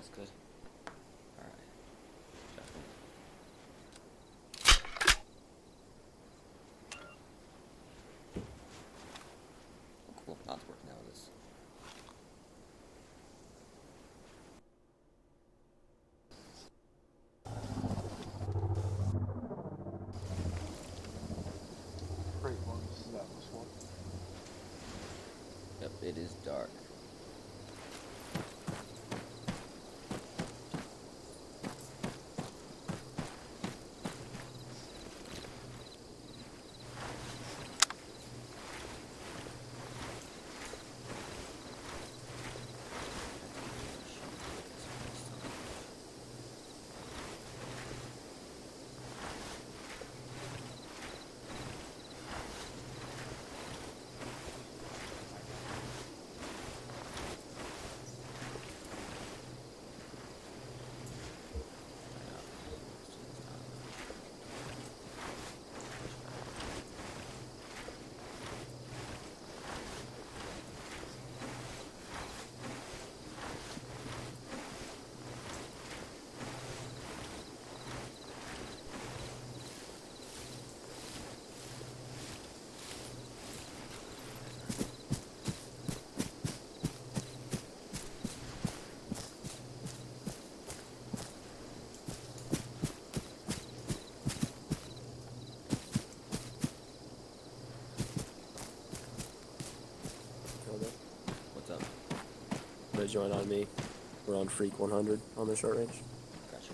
that's good. Alright. Oh, cool. Not working out of this. Great one, this is Atlas 1. Yep, it is dark. What's up? Want to join on me? We're on Freak 100 on the short range. Gotcha.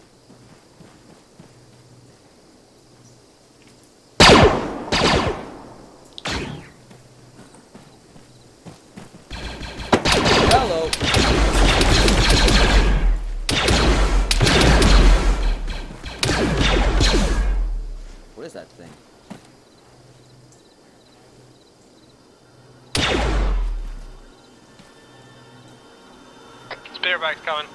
Hello! What is that thing? Spearback's coming.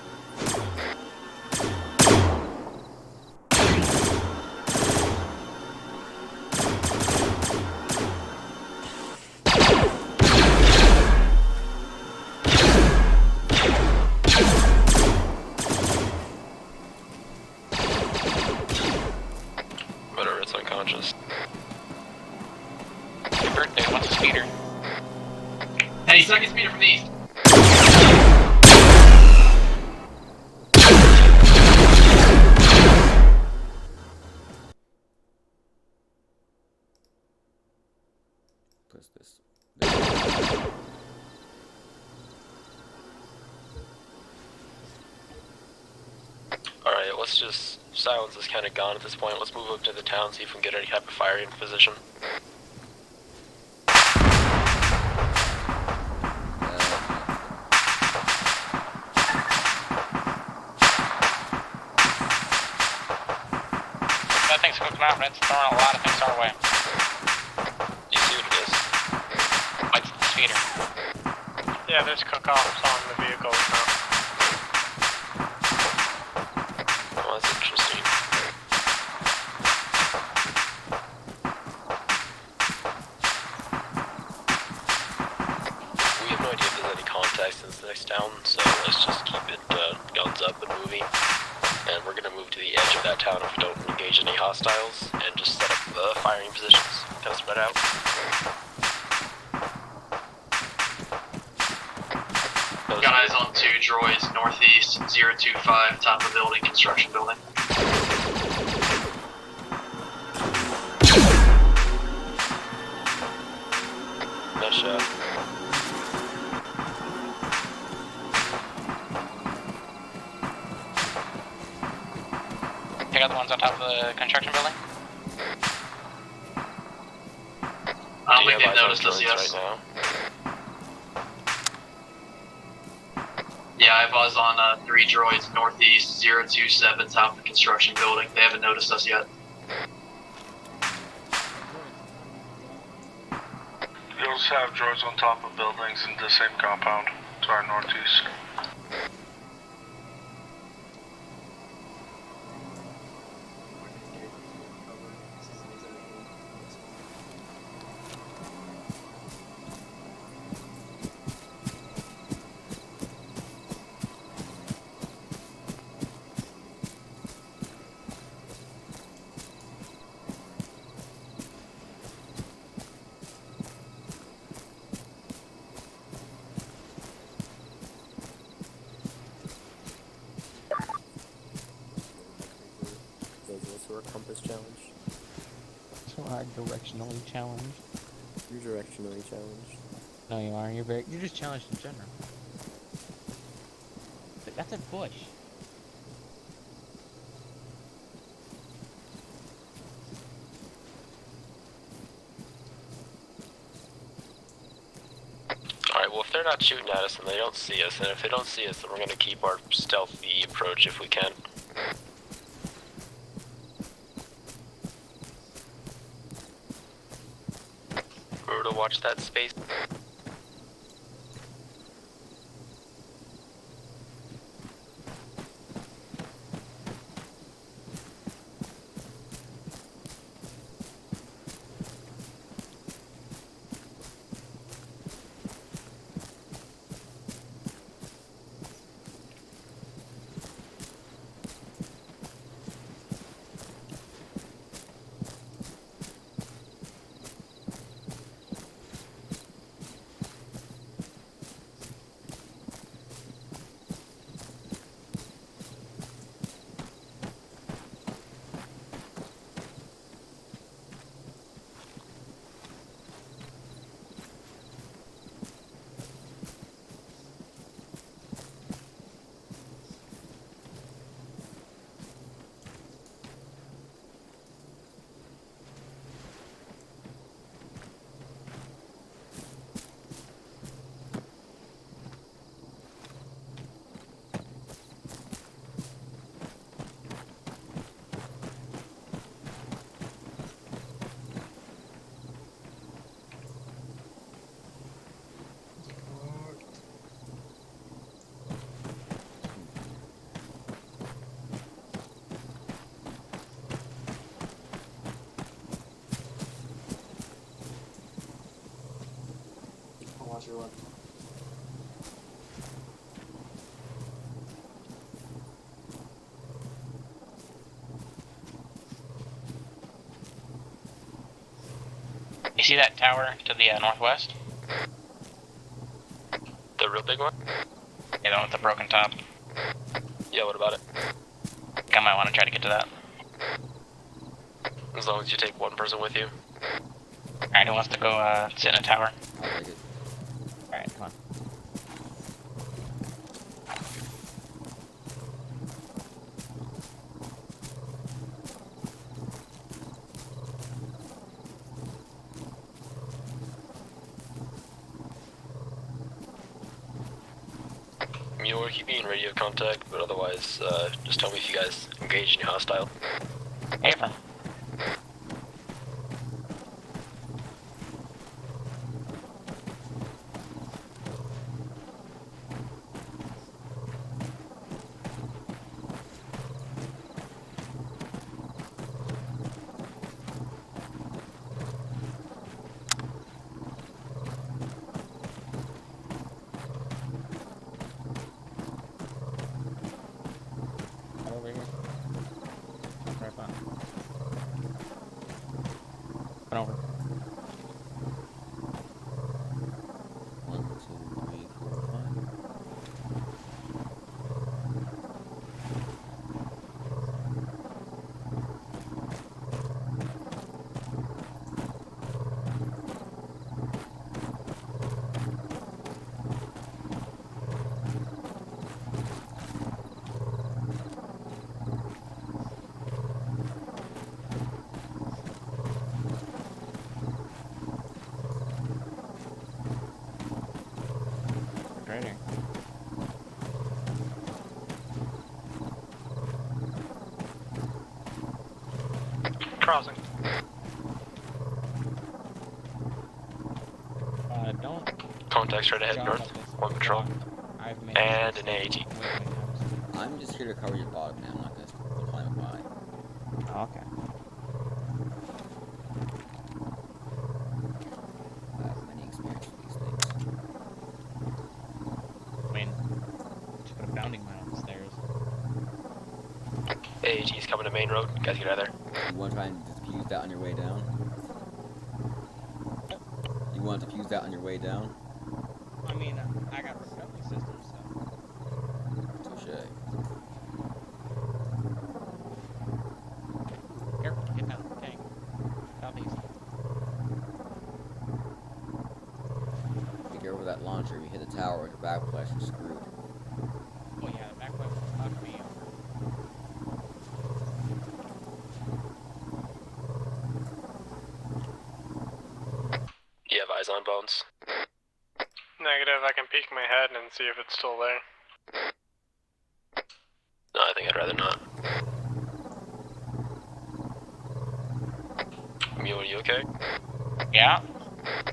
Whatever, it's unconscious. Your birthday, what's a speeder? Hey, second speeder from the east. What's this? Alright, let's just... Silence is kind of gone at this point. Let's move up to the town, see if we can get any type of firing position. That thing's cooking out, and it's throwing a lot of things our way. You see what it is? Like the speeder. Yeah, there's cook-offs on the vehicles now. Oh, that's interesting. We have no idea if there's any contacts in this next town, so let's just keep it guns up and moving. And we're gonna move to the edge of that town if we don't engage any hostiles, and just set up firing positions, kind of spread out. Got eyes on 2 droids northeast, 025, top of building, construction building. Nice shot. Check out the ones on top of the construction building. I don't Do you think have they've eyes on noticed us droids yet. right now? Yeah, I have eyes on 3 droids northeast, 027, top of the construction building. They haven't noticed us yet. We also have droids on top of buildings in the same compound to our northeast. directionally challenged. You're directionally challenged. No, you are. You're just challenged in general. But that's a bush. Alright, well if they're not shooting at us and they don't see us, and if they don't see us, then we're gonna keep our stealthy approach if we can. Remember to watch that space. Watch your weapon. You see that tower to the northwest? The real big one? Yeah, the one with the broken top. Yeah, what about it? I might want to try to get to that. As long as you take one person with you. Alright, who wants to go sit in a tower? I'll take it. Alright, come on. Mueller, keep me in radio contact, but otherwise, just tell me if you guys engage any hostile. Hey, fun. Over here. Right on. Come over. 1, 2, 3, 4, 5. Right here. Crossing. Don't Contact straight ahead jump north. up this One patrol. block. I've made And this an AAT. way too many times. I'm just here to cover your bottom, man. I'm not gonna climb up high. Oh, okay. I have many experience with these things. I mean, just put a bounding mine on the stairs. AAT's coming to main road. Guys, get out of there. You want to try and defuse that on your way down? You want to defuse that on your way down? I mean, I got recovery systems, so. Touche. Careful, get down. Tank. Southeast. screwed. Oh yeah, the back left knocked me over. You have eyes on Bones? Negative, I can peek my head and see if it's still there. No, I think I'd rather not. Mule, are you okay? Yeah?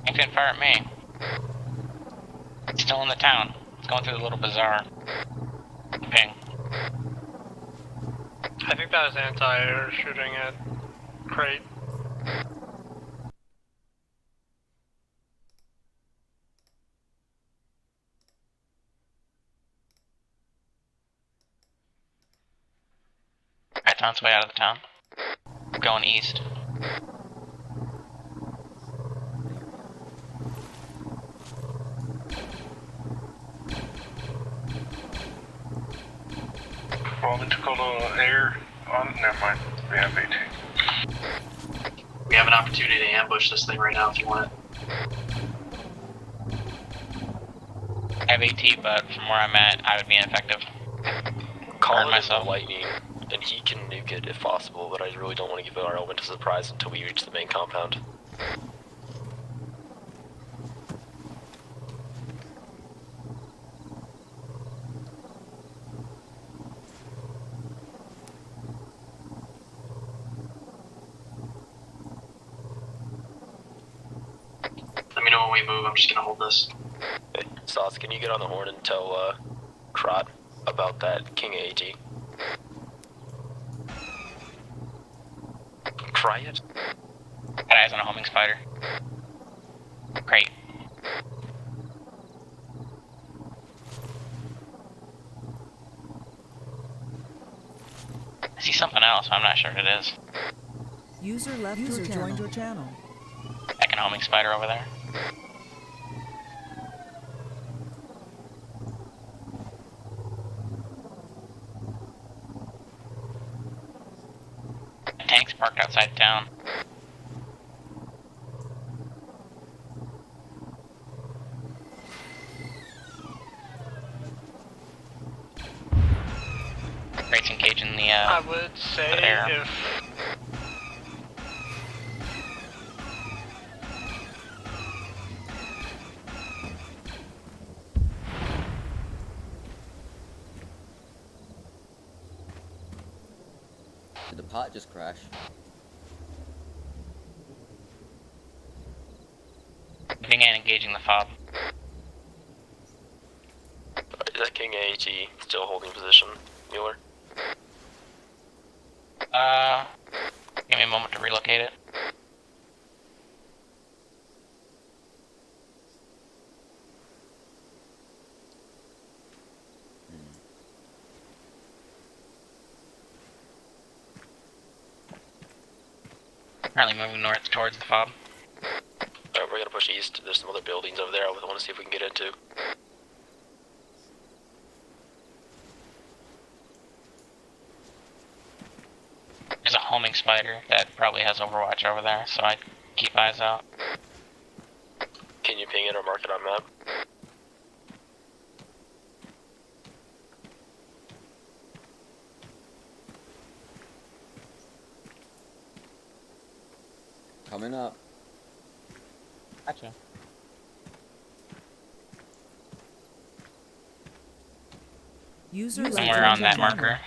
You can fire at me. It's still in the town. It's going through the little bazaar. Ping. I think that was anti-air shooting at Crate. It's on its way out of the town. Going east. Want me to call air on? Never mind. We have AT. We have an opportunity to ambush this thing right now if you want it. I have AT, but from where I'm at, I would be ineffective. Call Burn it myself. in the lightning, and he can nuke it if possible, but I really don't want to give our element a surprise until we reach the main compound. Let me know when we move, I'm just gonna hold this. Hey, Sauce, can you get on the horn and tell, Krot about that King AT? Try it. Got eyes on a homing spider. Great. I see something else, but I'm not sure what it is. User left your joined your channel. Second homing spider over there. The tank's parked outside town. Crate's engaging the, I would say there. if Did the pot just crash? moving and engaging the fob. Is that King AT still holding position, Mueller? Give me a moment to relocate it. Currently moving north towards the fob. Alright, we're gonna push east. There's some other buildings over there I want to see if we can get into. There's a homing spider that probably has overwatch over there, so I keep eyes out. Can you ping it or mark it on map? Coming up. Gotcha. User left Somewhere your on that channel. marker.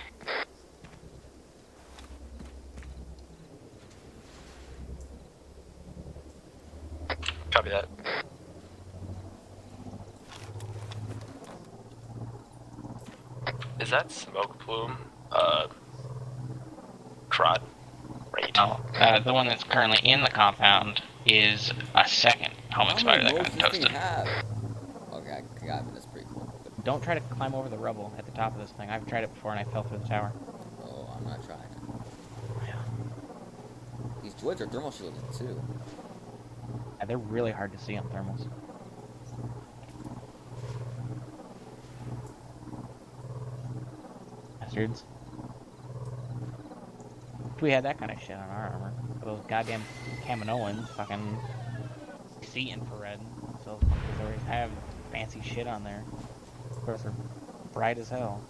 Copy that. Is that smoke plume? Krot? Right. Oh, the one that's currently in the compound is a second homing spider that got toasted. Okay, I got it. That's pretty cool. Don't try to climb over the rubble at the top of this thing. I've tried it before and I fell through the tower. Oh, I'm not trying. These droids are thermal shielded too. Yeah, they're really hard to see on thermals. Bastards. If we had that kind of shit on our armor, those goddamn Kaminoans fucking see infrared, so they always have fancy shit on there. Of course, they're bright as hell.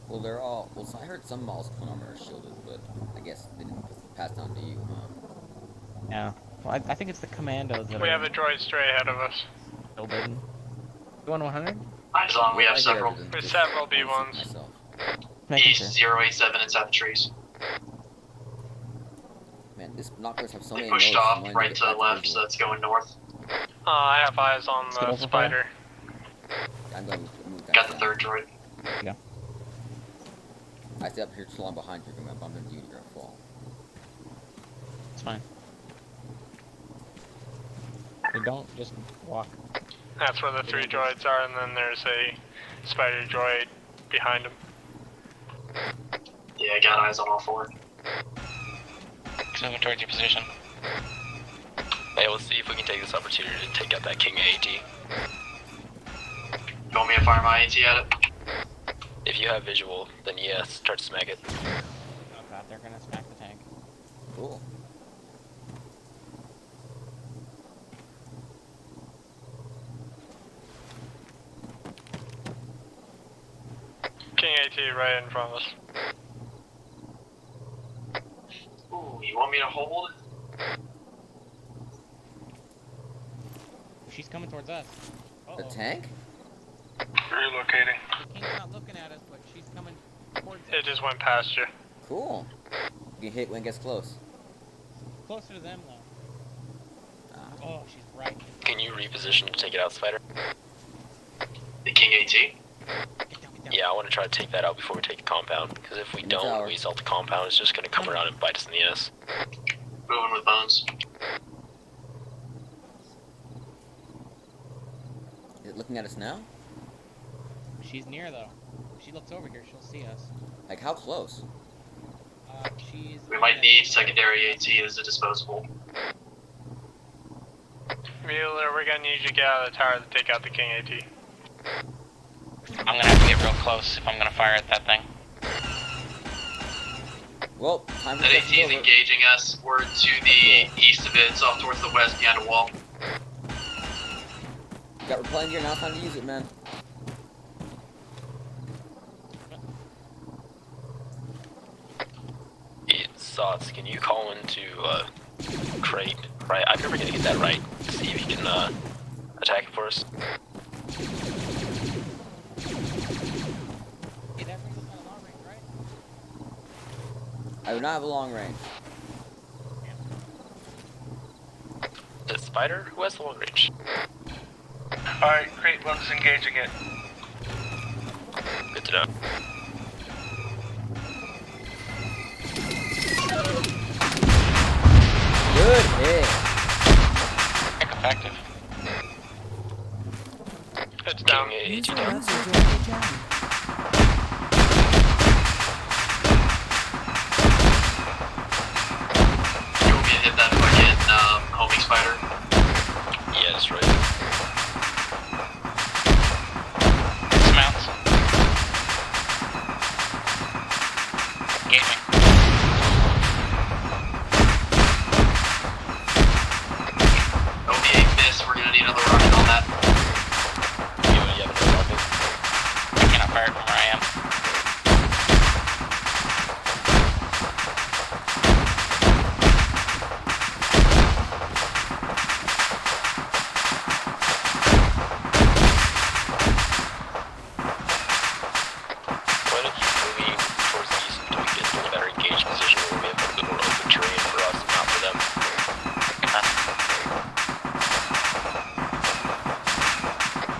Well, they're all. Well, so I heard some models with full armor are shielded, but I guess they didn't pass down to you, huh? Yeah. Well, I think it's the commandos that We are have a droid stray ahead of us. shielded. You want 100? Eyes on, we Yep, have I hear several. everything, There's just several wanted to see for B1s. myself. Making East sure. 087 inside the trees. Man, these binoculars have so They many pushed modes, off I'm wanting right get to the back left, visual. so that's going north. I have eyes on Let's get the over spider. I'm going to move that Got the down. third droid. Yeah. I stay up here too long behind you, I'm gonna bump into you, you're gonna fall. It's fine. We don't just walk. That's where the 3 droids are, and then there's a spider droid behind him. Yeah, I got eyes on all 4. Moving towards your position. Hey, let's see if we can take this opportunity to take out that King AT. You want me to fire my AT at it? If you have visual, then yes, start to smack it. Oh god, they're gonna smack the tank. Cool. King AT right in front of us. Ooh, you want me to hold? She's coming towards us. The tank? Relocating. The king's not looking at us, but she's coming towards us. It just went past you. Cool. You can hit when it gets close. Closer to them, though. Ah. Oh, she's right. Can you reposition to take it out, Spider? The King AT? Get down, get down. Yeah, I want to try to take that out before we take the compound, because if we In the tower. don't, we assault the compound, it's just going to come around and bite us in the ass. Moving with bones. Is it looking at us now? She's near, though. If she looks over here, she'll see us. Like, how close? She's... We might need secondary AT as a disposable. Mueller, we're gonna need you to get out of the tower to take out the King AT. I'm gonna have to get real close if I'm gonna fire at that thing. Well, time for That the AT is engaging us. We're to the east of it. It's off towards the west behind a wall. You got repelling gear, now time to use it, man. Sots, can you call into Crate? Right, I'm never gonna get that right. See if you can attack it for us. Hey, that brings us on a long range, right? I do not have a long range. The Spider? Who has the long range? Alright, Crate 1's engaging it. Good to know. Good hit. Effective. It's down. King AT User down. left joined your channel. You want me to hit that fucking homing spider? Yeah, that's right. Dismounts. Engaging. OBA miss. We're gonna need another rocket on that. You have another rocket? I cannot fire it from where I am. Why don't you moving towards the east until we get to a better engaged position where we have a bit more open terrain for us, not for them.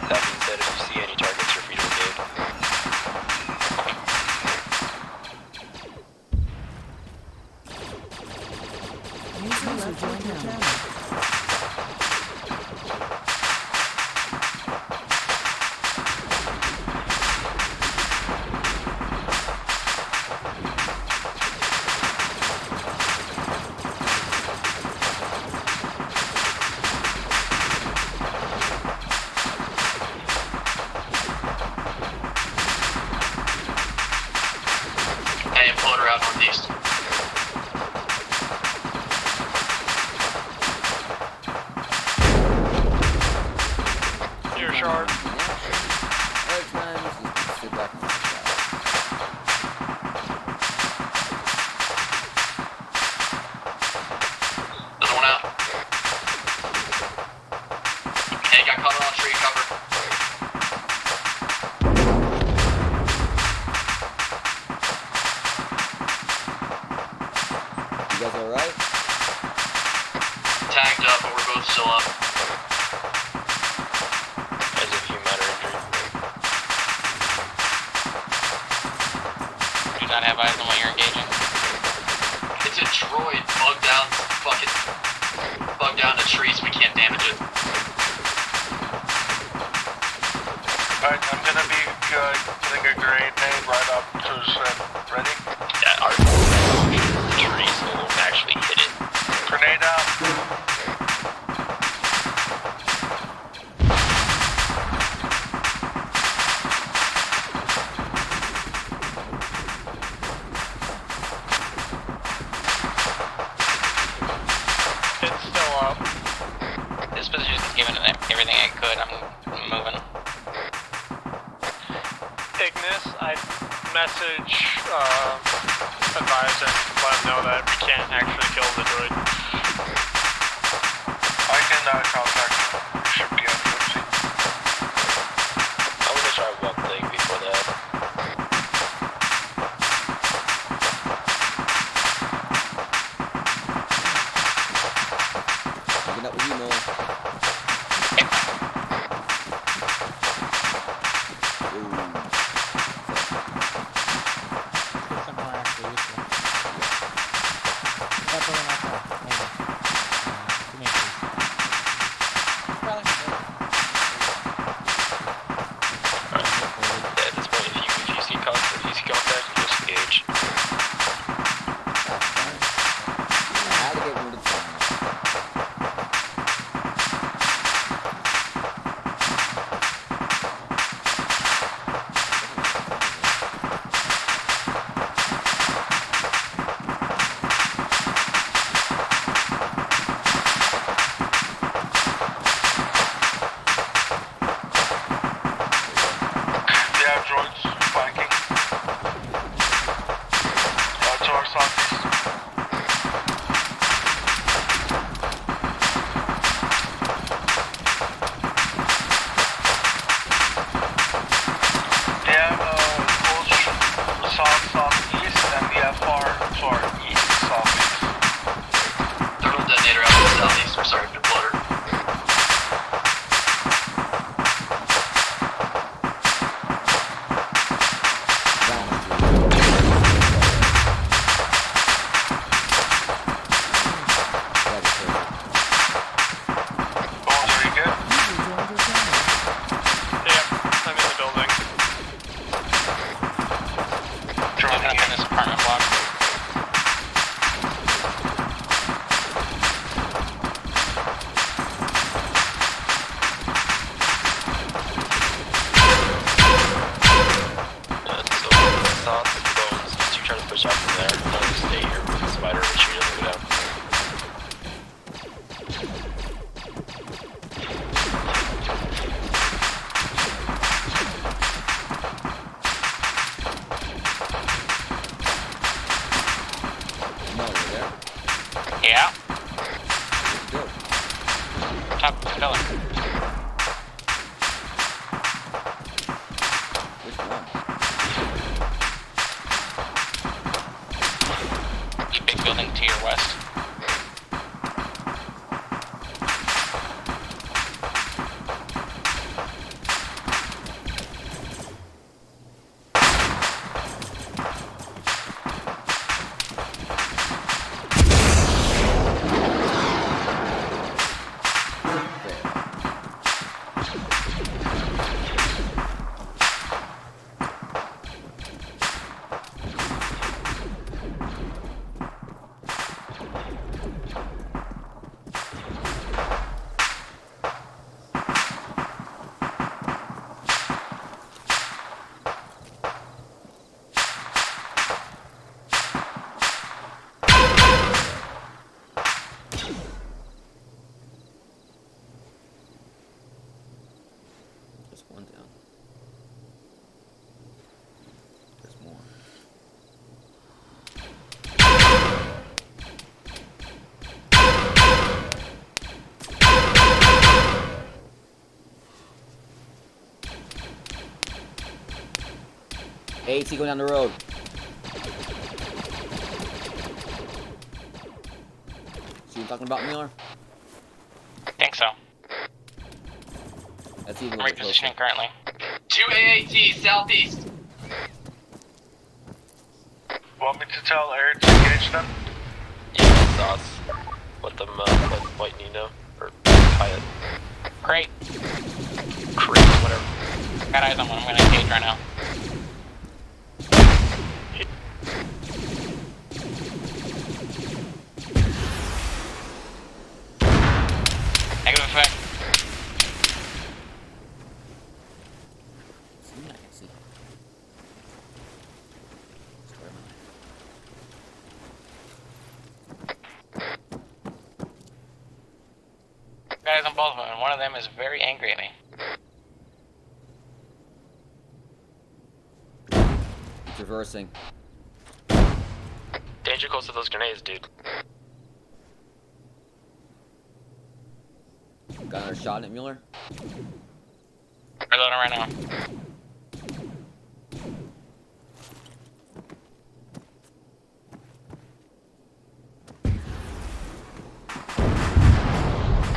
That being said, if you see any targets, you're free to engage. User left joined your channel. And floater out northeast. You're short. both still up. As a few minor injury. Do not have eyes on what you're engaging. It's a droid bugged down the trees. We can't damage it. Alright, I'm gonna be putting a grenade right up to set. Ready? Yeah, our the trees won't actually hit it. Grenade out. It's still up. This position's giving it everything I could. I'm moving. Ignis, I'd message advisor and let him know that we can't actually kill the droid. I can contact him. He should be on duty. I'm gonna try one thing before that. Picking up with you, Noah. Get somewhere actually useful. That's what I'm after. Maybe. Give me a piece. Probably. Yeah, at this point, if you see contact, just engage. I had to get wounded somewhere. They have droids flanking. To our southeast. They have close southeast, and we have far to our east southeast. Thermal detonator out to the southeast. We're sorry, deployer. Bones, are you good? User joined your channel. Yep, I'm in the building. There's nothing in this apartment block. So, thoughts, bones, just you try to push out from there. I'll just stay here with the spider and shoot it and go down. No, you're there. Yeah. Good. Top of the pillar. Which one? Big building to your west. Just one down. There's more. AT going down the road. See what I'm talking about, Miller? That's even I'm a little bit closer. repositioning currently. 2 AAT southeast. Want me to tell air to engage them? Yeah, thoughts. Let them, let White Nino, or Hyatt. Great. Creep, whatever. Got eyes on one. I'm gonna engage right now. Negative effect. See, I can see. Where am Got eyes on both of them, and one of them is very angry at me. I? It's reversing. Danger close to those grenades, dude. Got another shot at Mueller. Reloading right now.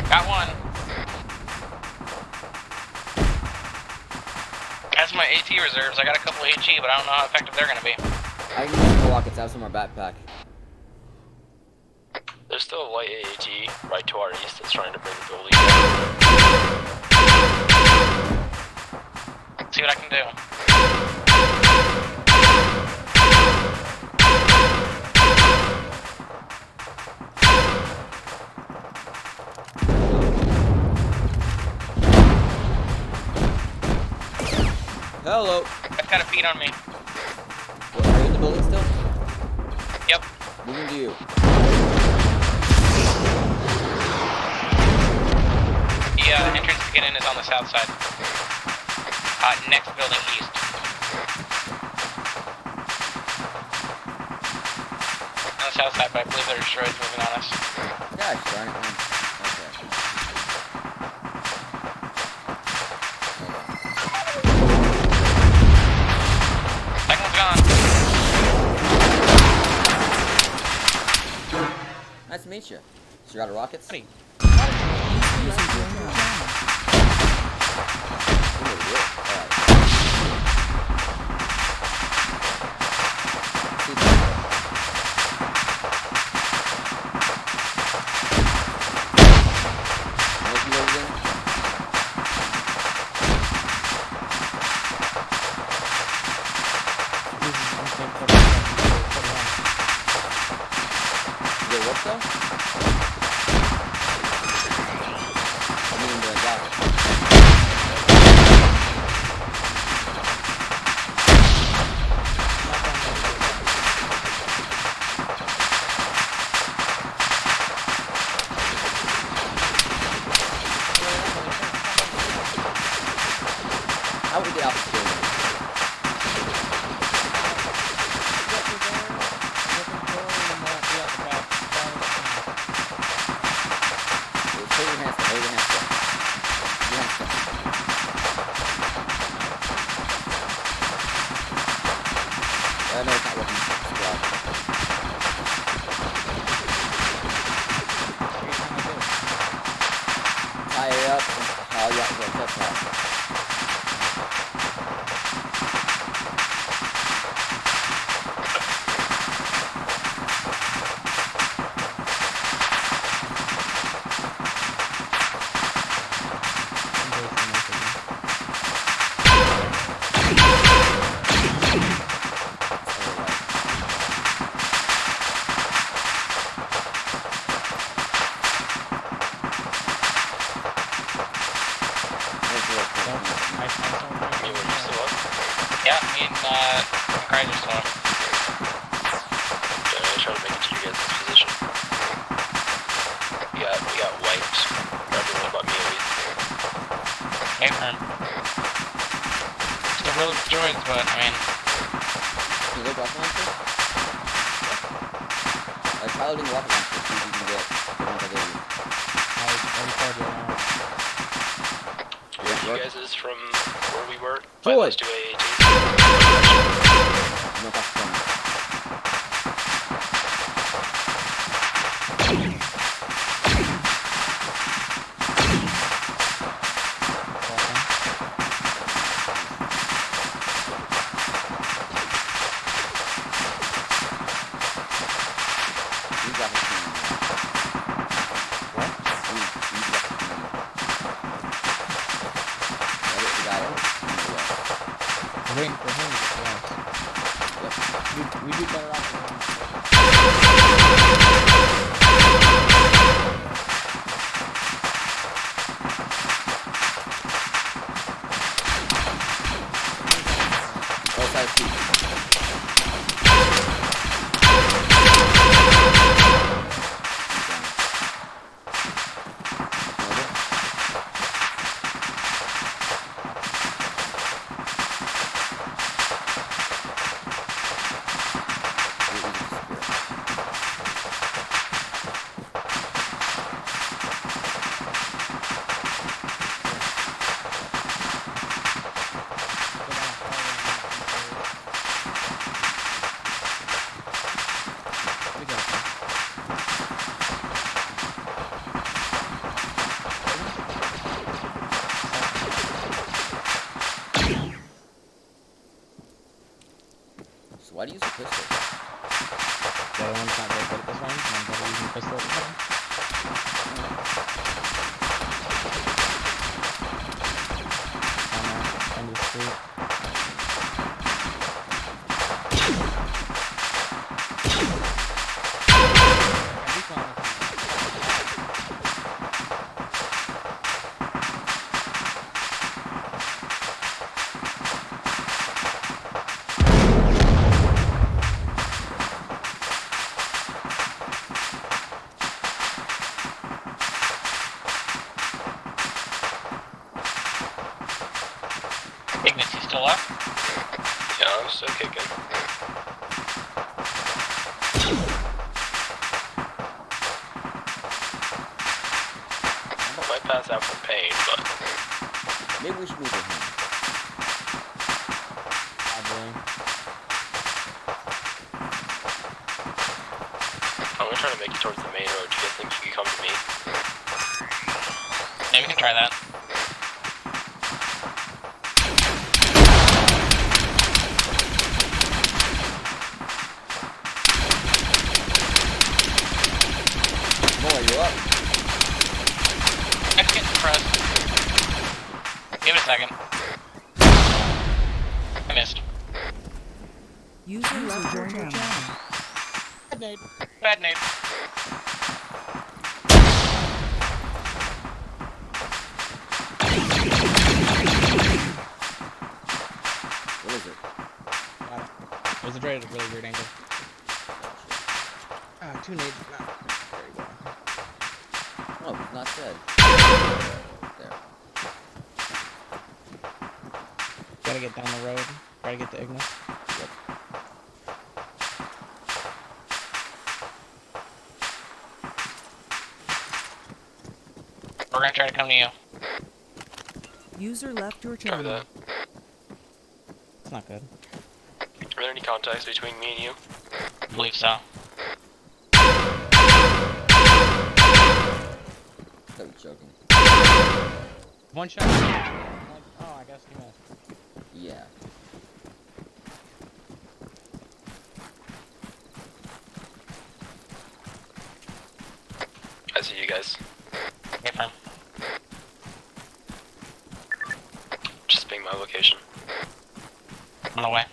Got one. That's my AT reserves. I got a couple HE, but I don't know how effective they're gonna be. I can use the rockets. I have some in our backpack. There's still a white AAT right to our east that's trying to bring the building down. See what I can do. Hello. I've got a beat on me. What, are you in the building still? Yep. Moving to you. The entrance to get in is on the south side. Next building east. On the south side, but I believe there's droids moving on us. Gosh darn it, man. Okay. Second one's gone. Nice to meet you. So you're out of rockets? Hey. User joined your channel. Alright. Out with the alpha building. Hold your hands up, hold your hands up. Your hands up. No, it's not working. Squad. Tie it up. Oh, yeah, that's right. Yeah, me and Kaiser still up. Yeah, I'm gonna try to make it to you guys' position. We got wiped for everyone but me at least. Hey, firm. Still really droids, but I mean, Can you go rocket launcher? Piloting rocket launcher, see if you can get the ones I gave you. You guys is from where we were? Droid. Let's do AAT. No, that's fine. Waiting for him to get us. We do better off. Oh, side seat. Why do you use a pistol? The other one's not very good at this range, and I'm better using pistol at this range. End of the street. Ignis, you still up? Yeah, I'm still kicking. I might pass out from pain, but Maybe we should move with him. I'm gonna try to make it towards the main road. Do you guys think you can come to me? Yeah, we can try that. Boy, you up? Let's get pressed. Give it a second. I missed. User left your channel. Bad nade. Bad nade. What is it? Got it. It was a dread at a really weird angle. 2 nades, not very well. Oh, he's not dead. There. Gotta get down the road. Try to get to Ignis. Yep. We're gonna try to come to you. User left your Cover channel. that. It's not good. Are there any contacts between me and you? I believe so. That was joking. One shot. Oh, I guess he missed. Yeah. I see you guys. Okay, fine. Just ping my location. On the way.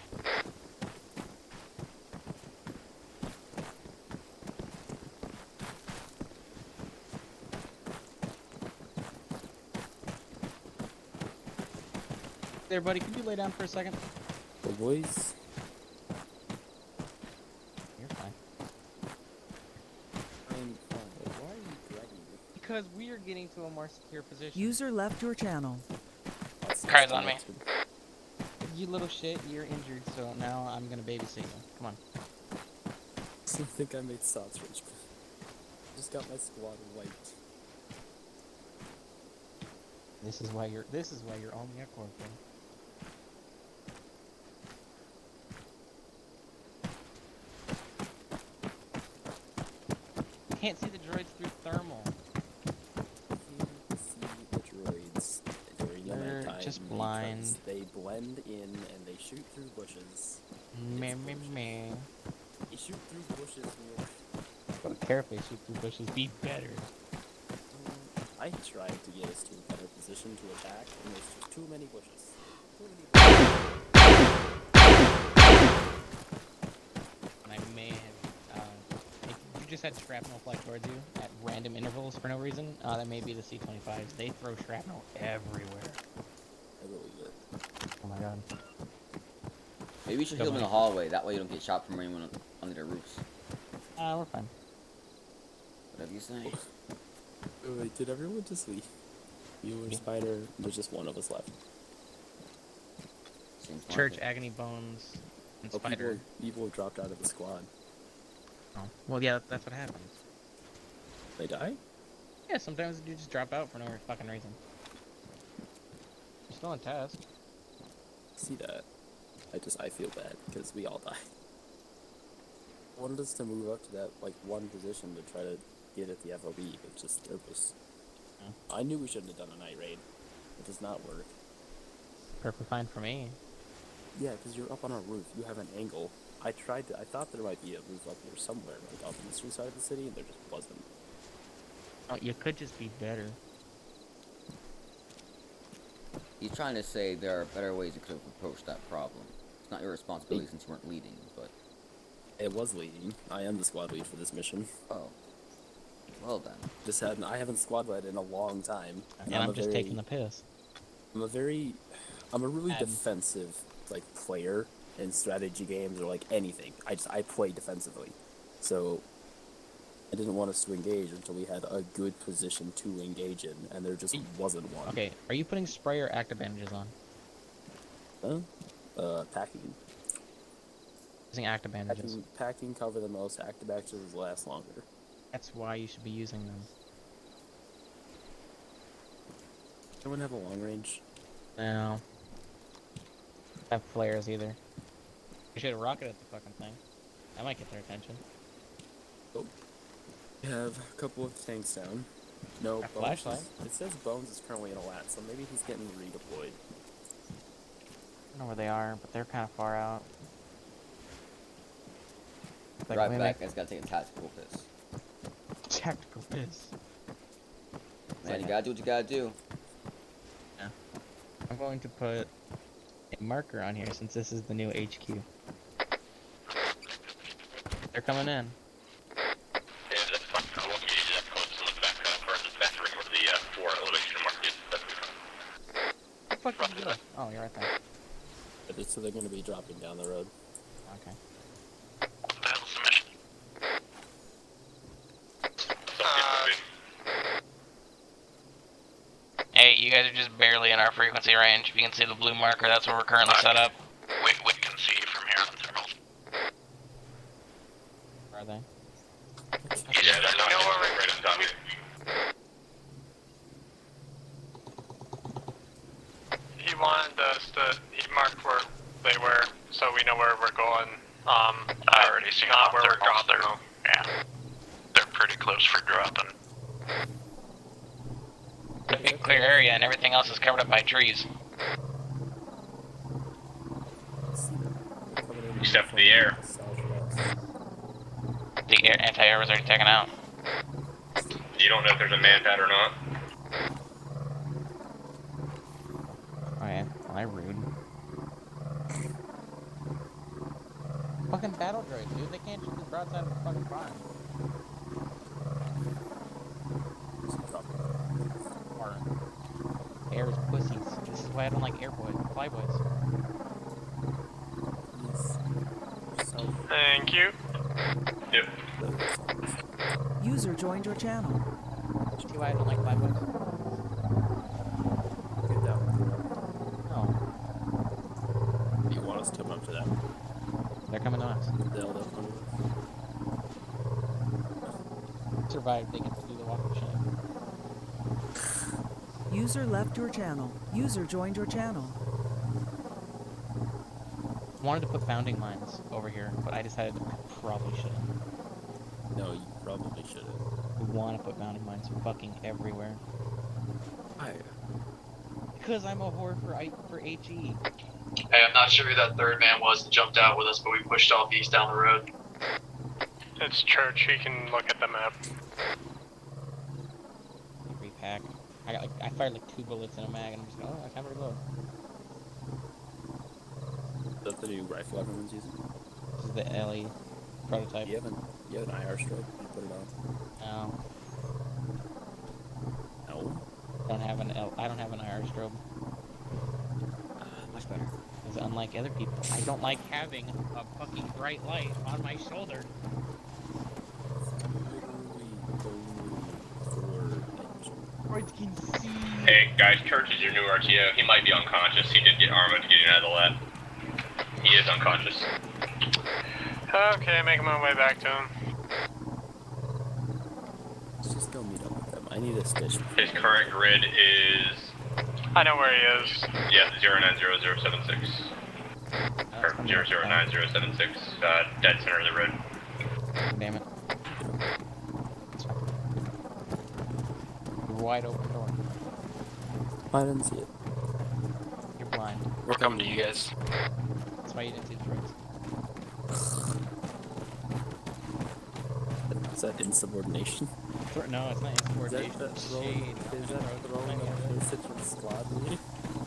There, buddy, could you lay down for a second? Oh, boys. You're fine. I'm fine. Why are you dragging me? Because we are getting to a more secure position. User left your channel. Cries on me. You little shit, you're injured, so now I'm gonna babysit you. Come on. I think I made sausage. Just got my squad wiped. This is why you're only a corporal. You can't see the droids through thermal. You see the droids during the They're nighttime just blind. because they blend in and they shoot through bushes. Meh, meh, meh. They shoot through bushes, Neil. Gotta carefully shoot through bushes. Be better. I tried to get us to a better position to attack, and there's just too many bushes. Too many bushes. just had shrapnel fly towards you at random intervals for no reason. That may be the C-25s. They throw shrapnel everywhere. I believe it. Oh my god. Maybe you should Go heal them in the Mike. hallway. That way you don't get shot from anyone under their roofs. We're fine. Whatever you say. Wait, did everyone just leave? You or Spider? There's just one of us left. Seems like Church, it. Agony Bones, and Oh, Spider. people have dropped out of the squad. Oh. Well, yeah, that's what happens. They die? Yeah, sometimes you just drop out for no fucking reason. You're still in test. See that? I feel bad because we all died. I wanted us to move up to that like one position to try to get at the FOB, but just there was. I knew we shouldn't have done a night raid. It does not work. Perfectly fine for me. Yeah, because you're up on a roof. You have an angle. I thought there might be a roof up here somewhere, like off the eastern side of the city, and there just wasn't. Oh, you could just be better. He's trying to say there are better ways you could have approached that problem. It's not your responsibility since you weren't leading, but... It was leading. I am the squad lead for this mission. Oh. Well then. I haven't squad led in a long time. And I'm just taking the piss. I'm a really defensive, like, player in strategy games or, like, anything. I play defensively. So, I didn't want us to engage until we had a good position to engage in, and there just wasn't one. Okay, are you putting spray or active bandages on? Packing. Using active bandages. Packing cover the most, active bandages last longer. That's why you should be using them. Anyone have a long range? No. I have flares either. We should have rocketed the fucking thing. That might get their attention. Oh. We have a couple of tanks down. No, A flashlight? It says Bones is currently in a lat, so maybe he's getting redeployed. I don't know where they are, but they're kind of far out. Like, Right we back, make- I just gotta take a tactical piss. Tactical piss. Man, you gotta do what you gotta do. Yeah. I'm going to put a marker on here since this is the new HQ. They're coming in. Yeah, that's fine. I won't use that post in the back for the bathroom or the floor elevation market. Where the fuck did you go? Oh, you're right there. So they're going to be dropping down the road. Okay. What the hell's the mission? Hey, you guys are just barely in our frequency range. If you can see the blue marker, that's where we're currently set up. We can see you from here on the thermals. Are they? Yeah, that's not right on top here. He wanted us to, he marked where they were, so we know where we're going. I already seen not them. where we're dropping. Yeah. They're pretty close for dropping. A big clear area and everything else is covered up by trees. Except for the air. The anti-air was already taken out. You don't know if there's a man pad or not. Oh yeah, well, I rude. Fucking battle droids, dude. They can't shoot the broadside of a fucking farm. Or air is pussies. This is why I don't like airboys, flyboys. Thank you. Yep. User joined your channel. See why I don't like flyboys? Get that one. No, Do you want us to come up to that? they're coming to us. They'll come to us. Survive, they get to do the walk of shame. User left your channel. User joined your channel. Wanted to put founding mines over here, but I decided I probably shouldn't. No, you probably shouldn't. We want to put founding mines fucking everywhere. Why? Because I'm a whore for HE. Hey, I'm not sure who that third man was that jumped out with us, but we pushed off east down the road. It's church, he can look at the map. Repack. I fired like 2 bullets in a mag, and I'm just going, oh, I can't reload. Is that the new rifle everyone's using? This is the LE prototype. You have an IR stroke? put it on. No, No. I don't have an IR strobe. Much better. Because unlike other people, I don't like having a fucking bright light on my shoulder. I can see. Hey guys, Church is your new RTO. He might be unconscious. He did get armored getting out of the lab. He is unconscious. Okay, making my way back to him. Let's just go meet up with them. I need a stitch. His current grid is, I know where he is. yeah, 090076. Or 009076, dead center of the road. Damn it. Wide open door. I didn't see it. You're blind. We're coming to you guys. That's why you didn't see the droids. Is that insubordination? No, it's not insubordination. It's shade. Is that throwing a message from squad leader?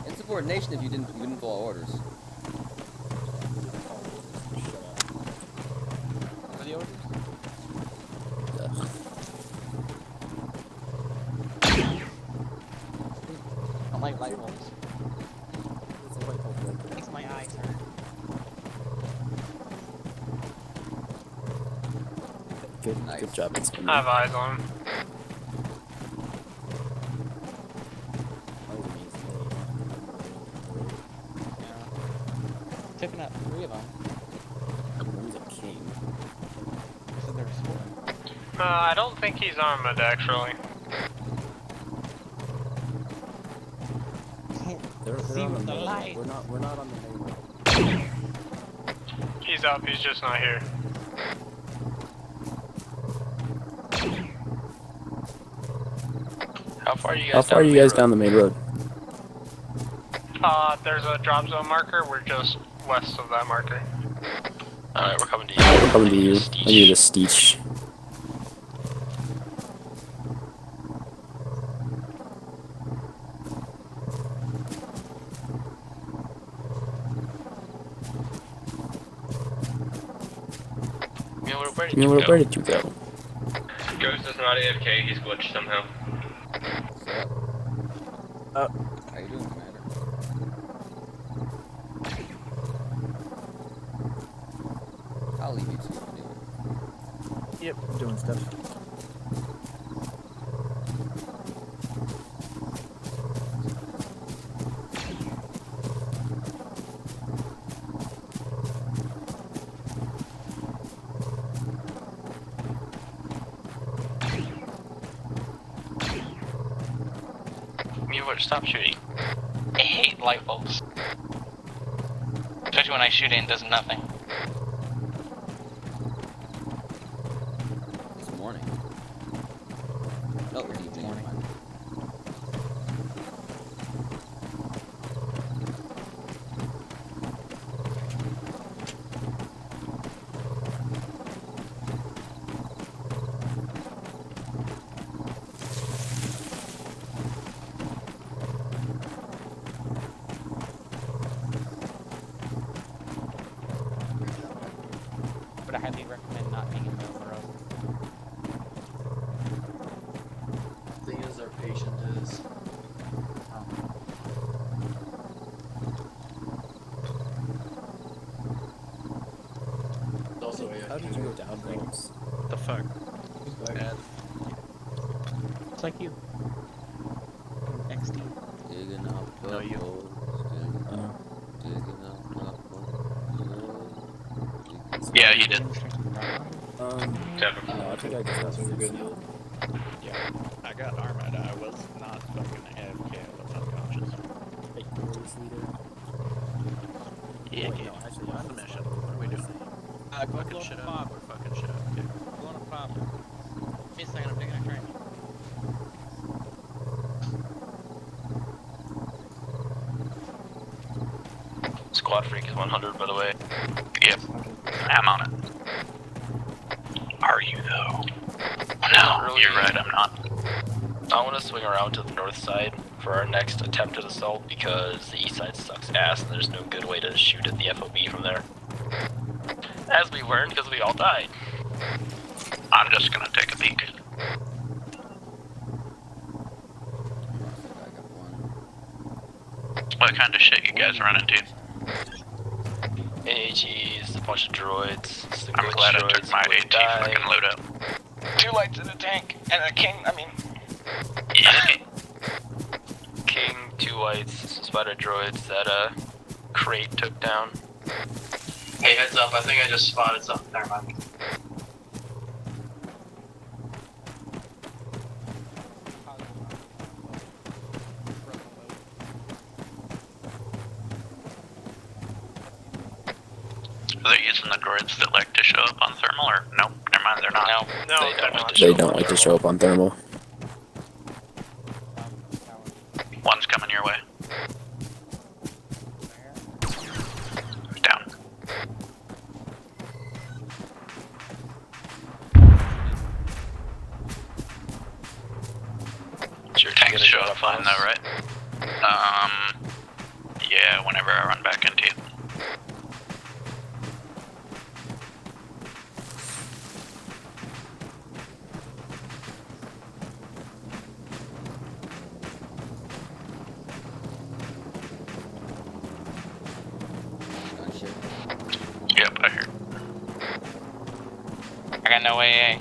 Insubordination if you didn't follow orders. What are the orders? I don't like light bulbs. There's a light bulb right there. Makes my eyes hurt. Good, good job, Inspector. I have eyes on him. Taking out 3 of them. One's a king. So there's 4. I don't think he's armored, actually. They're See on the with the main light. road. We're not on the main road. He's up, he's just not here. How far are you guys down the main road? There's a drop zone marker. We're just west of that marker. Alright, we're coming to you. We're coming to you. I need a Steech. Where did you go? Ghost is not AFK, he's glitched somehow. What's up? How you doing, Commander? I'll leave you two anyway. Yep, doing stuff. Stop shooting. I hate light bulbs. Especially when I shoot it and it does nothing. It's morning. No, it's evening. Morning. But I highly recommend not being in the middle of the road. Thing is, our patient is. Also, How did you go down, Rose? The fuck? It's like you. XD. Digging up the No, you. holes, digging up the holes. Yeah, you did. No, I think I just got some good. Yeah, I got armored. I was not fucking AFK. I was unconscious. Hey, police leader. Yeah, Wait, no, actually, I'm on the mission. What are we doing? Go Fucking blow shit up a up. fob. We're fucking shit up. Okay. Blowing a fob. Wait a second, I'm taking a train. Squad Freak is 100, by the way. Yep. I'm on it. Are you though? No, you're right, I'm not. I want to swing around to the north side for our next attempt at assault because the east side sucks ass and there's no good way to shoot at the FOB from there. As we learned because we all died. I'm just gonna take a peek. I got one. What kind of shit you guys run into? AATs, a bunch of droids. It's the I'm glitch glad I droids took my would AT die. fucking load up. 2 lights in a tank, and a king, Yeah. King, 2 whites, spider droids that crate took down. Hey, heads up, I think I just spotted something. Never mind. Are they using the droids that like to show up on thermal, or nope, never mind, they're not. No, They don't like to They show don't up like to on show up on thermal. One's coming your way. Down. Sure, Tanks show up fine though, right? Yeah, whenever I run back into you. Gunship. Yep, I hear. I got no AA.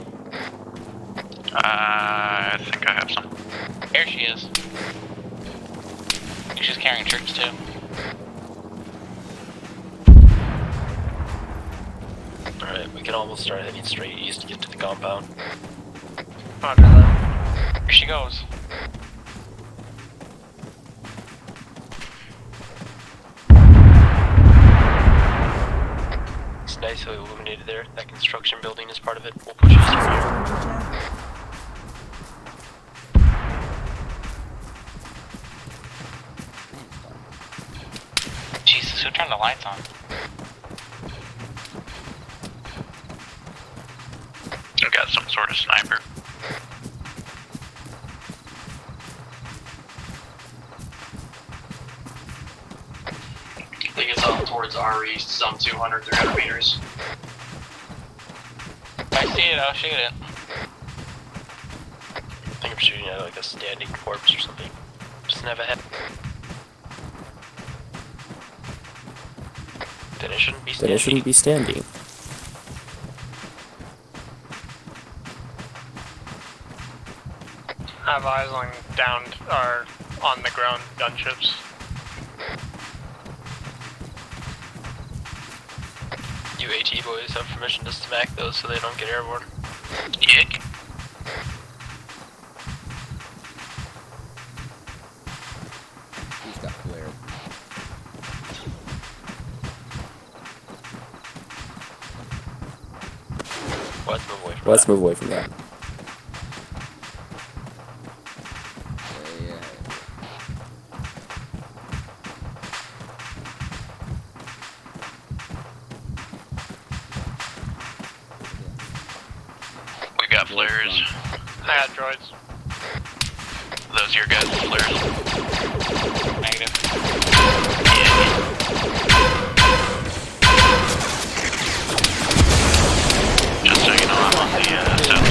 I think I have some. Here she is. She's carrying troops too. Alright, we can almost start heading straight east to get to the compound. Roger that. Here she goes. It's nicely illuminated there. That construction building is part of it. We'll push east from here. Joined your channel. Jesus, who turned the lights on? I got some sort of sniper. I think it's up towards our east, some 200, 300 meters. If I see it, I'll shoot it. I think I'm shooting at like a standing corpse or something. Doesn't have a head. Then it shouldn't be Then standing. it shouldn't be standing. I have eyes on downed, or on the ground gunships. You AT boys have permission to smack those so they don't get airborne. Yeah. He's got flared. Let's move away from Let's that. move away from that. Yeah. We got flares. I got droids. Those your guys' flares? Negative. Just so you know, I'm on the south.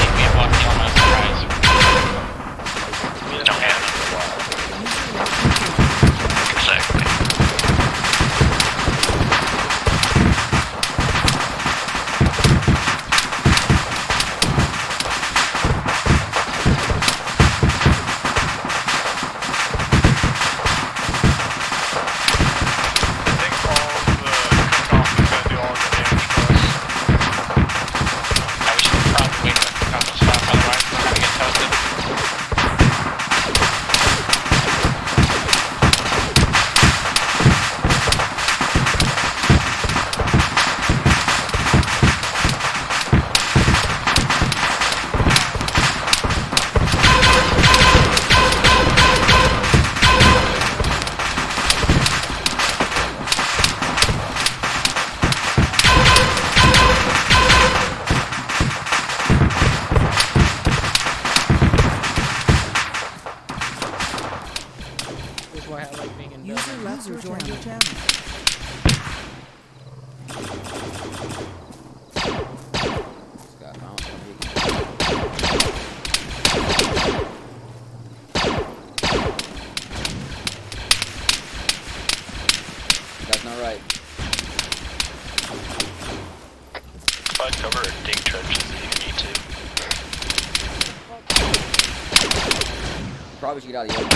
We have one kill on my surprise. Don't have it. cover or dig trenches if you need to. Probably should get out of the open.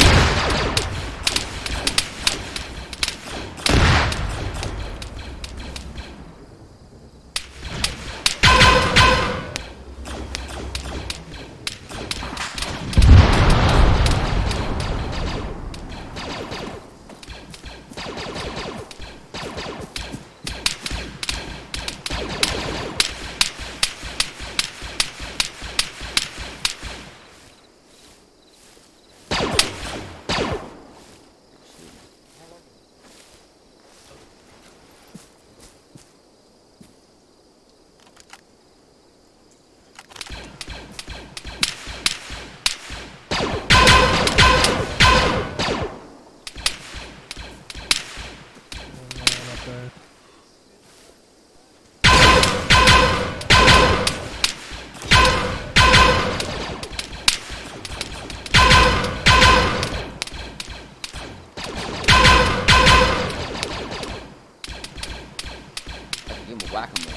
Give him a whack-a-mole.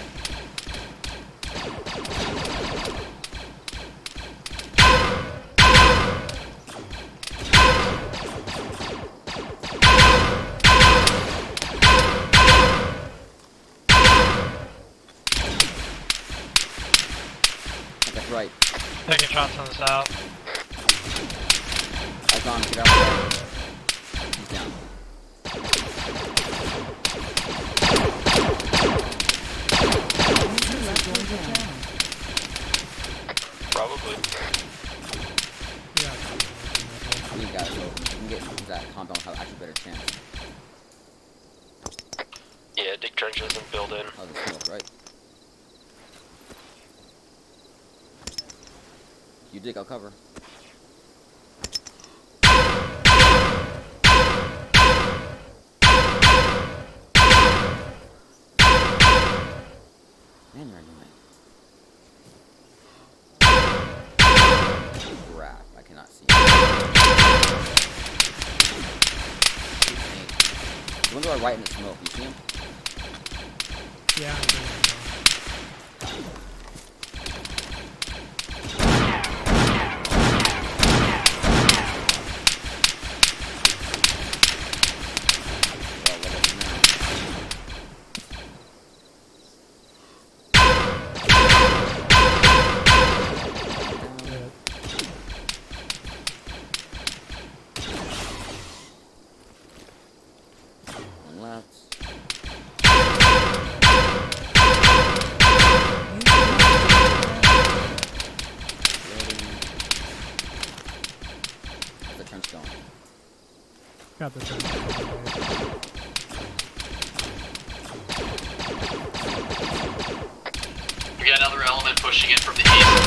That's right. Taking shots on the south. Icon, get out of the way. He's down. User left your channel. Probably. We need guys open. We can get into that compound have actually a better chance. Yeah, dig trenches and build in. Oh, the smoke, right? You dig, I'll cover. Man, you're annoying. Crap, I cannot see him. The one to our right in the smoke, you see him? Yeah. Got the trench. We got another element pushing in from the east.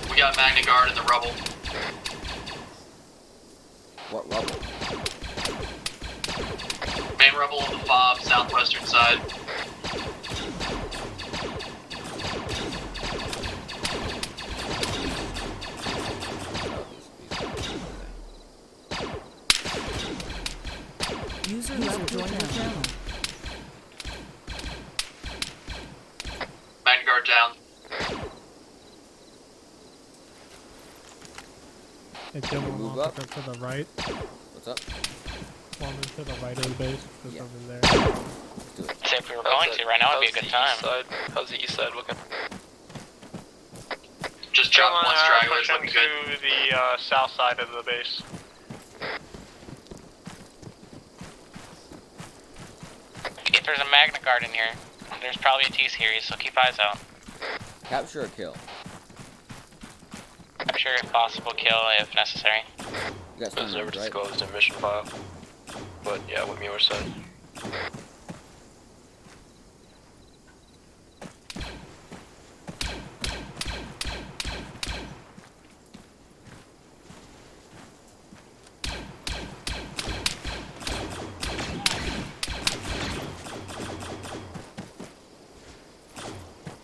We got Magna Guard in the rubble. What rubble? Main rubble on the FOB, southwestern side. User left your channel. Magna Guard down. Hey, Dylan, Move walk up. up to the right. What's up? Form to the right of the base, just over there. Let's do it. So if we were going to right now, would be a good time. How's the east side looking? Just drop one straggler, it's pushing looking good. to the south side of the base. If there's a Magna Guard in here, there's probably a T-Series, so keep eyes out. Capture or kill? Capture if possible, kill if necessary. You got It was some never right? disclosed in mission file. But yeah, what Muir said.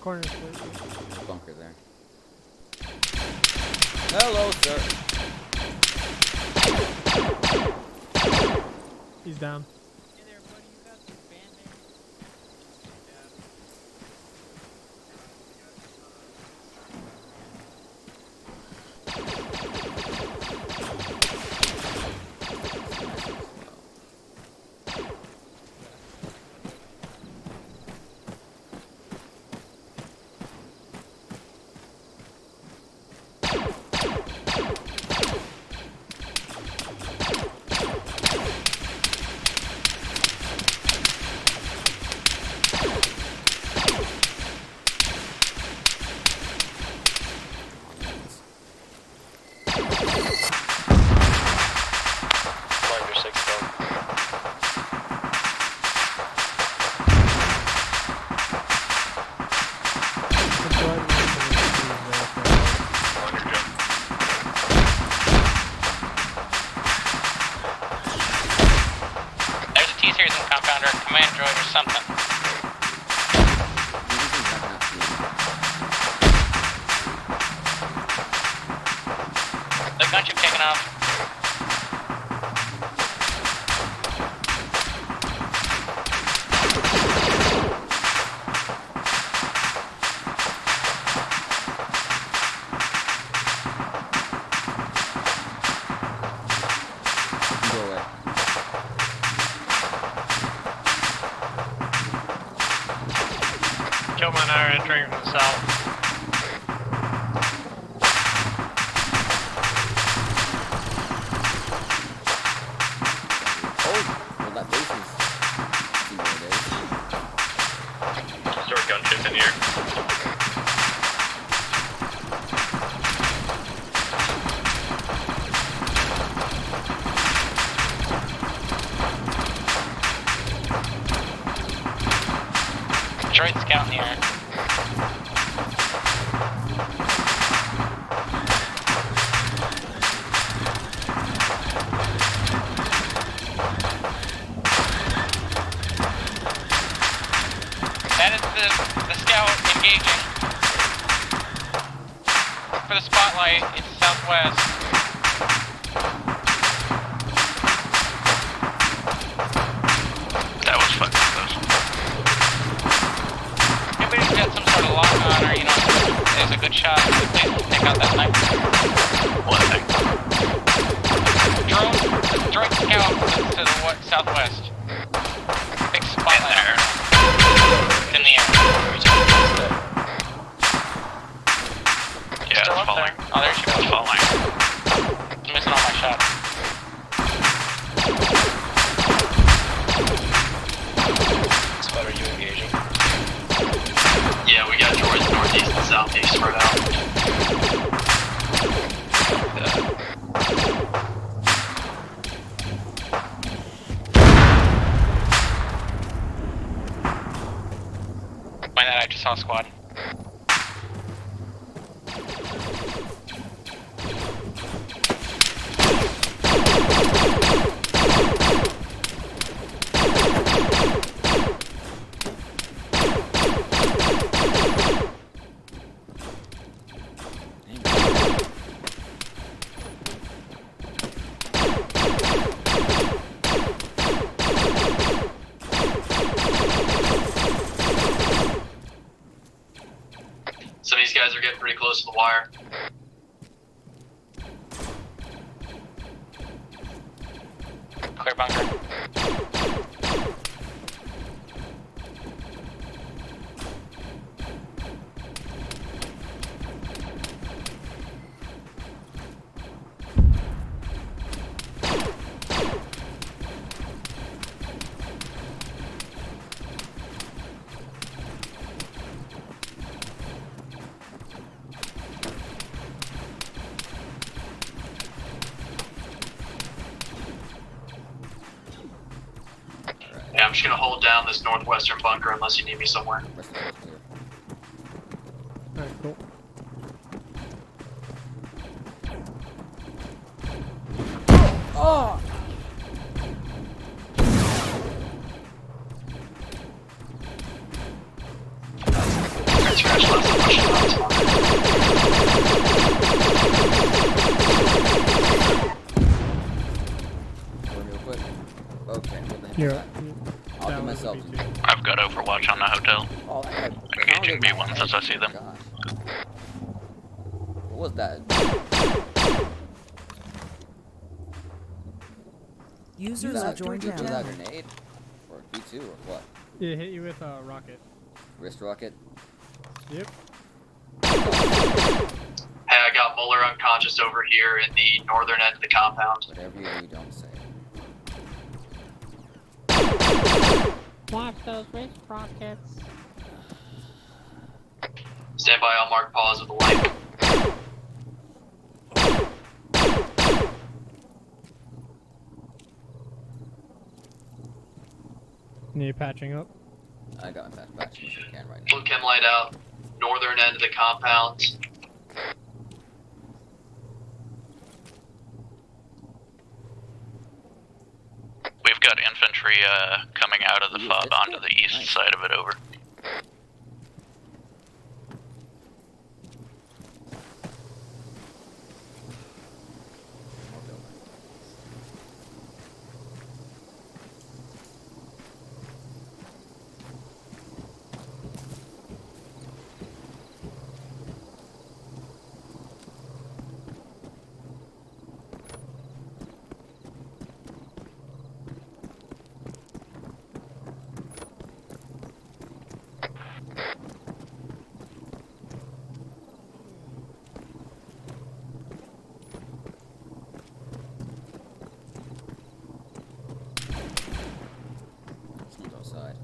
Corner, please. There's a bunker there. Hello, sir. He's down. Hey there, buddy. You got some band-aids? Find your 6 down. There's a T-Series in compound or a command droid or something. The gunship taken off. Go away. Killman and I are entering from the south. Oh, well that base is... see where it is. Start gunship in here. Droid scout in the air. That is the scout engaging. For the spotlight, it's southwest. That was fucking close. Anybody's got some sort of lock on or, is a good shot, please take out that sniper. What thing? Drone scout to the southwest. Big spotlight. There. It's in the air. Yeah, Still it's up falling. there. Oh, there she It's goes. falling. I'm missing all my shots. Spot, are you engaging? Yeah, we got droids northeast and southeast spread out. By that, I just saw a squad. Some of these guys are getting pretty close to the wire. clear bunker. Yeah, I'm just gonna hold down this northwestern bunker unless you need me somewhere. Rest of the clear. Alright, cool. Oh! Scratch left, push it out, it's Real quick. Okay, what the heck You're is that? I'll that get was myself a in. B2. I've got Overwatch on the hotel. Oh, that Engaging B1s as I see them. Gosh. What was that? Users Was have that joined your was that a channel. grenade? Or B2 or what? It hit you with a rocket. Wrist rocket? Yep. Hey, I got Muller unconscious over here in the northern end of the compound. Whatever you do, don't say. Watch those wrist rockets. Stand by, I'll mark pause with a light. Need patching up. I got my patch as much as I can right now. Blue chem light out, northern end of the compound. We've got infantry coming out of the Ooh, FOB that's onto good. the east Nice. side of it, over. More building. Someone's outside.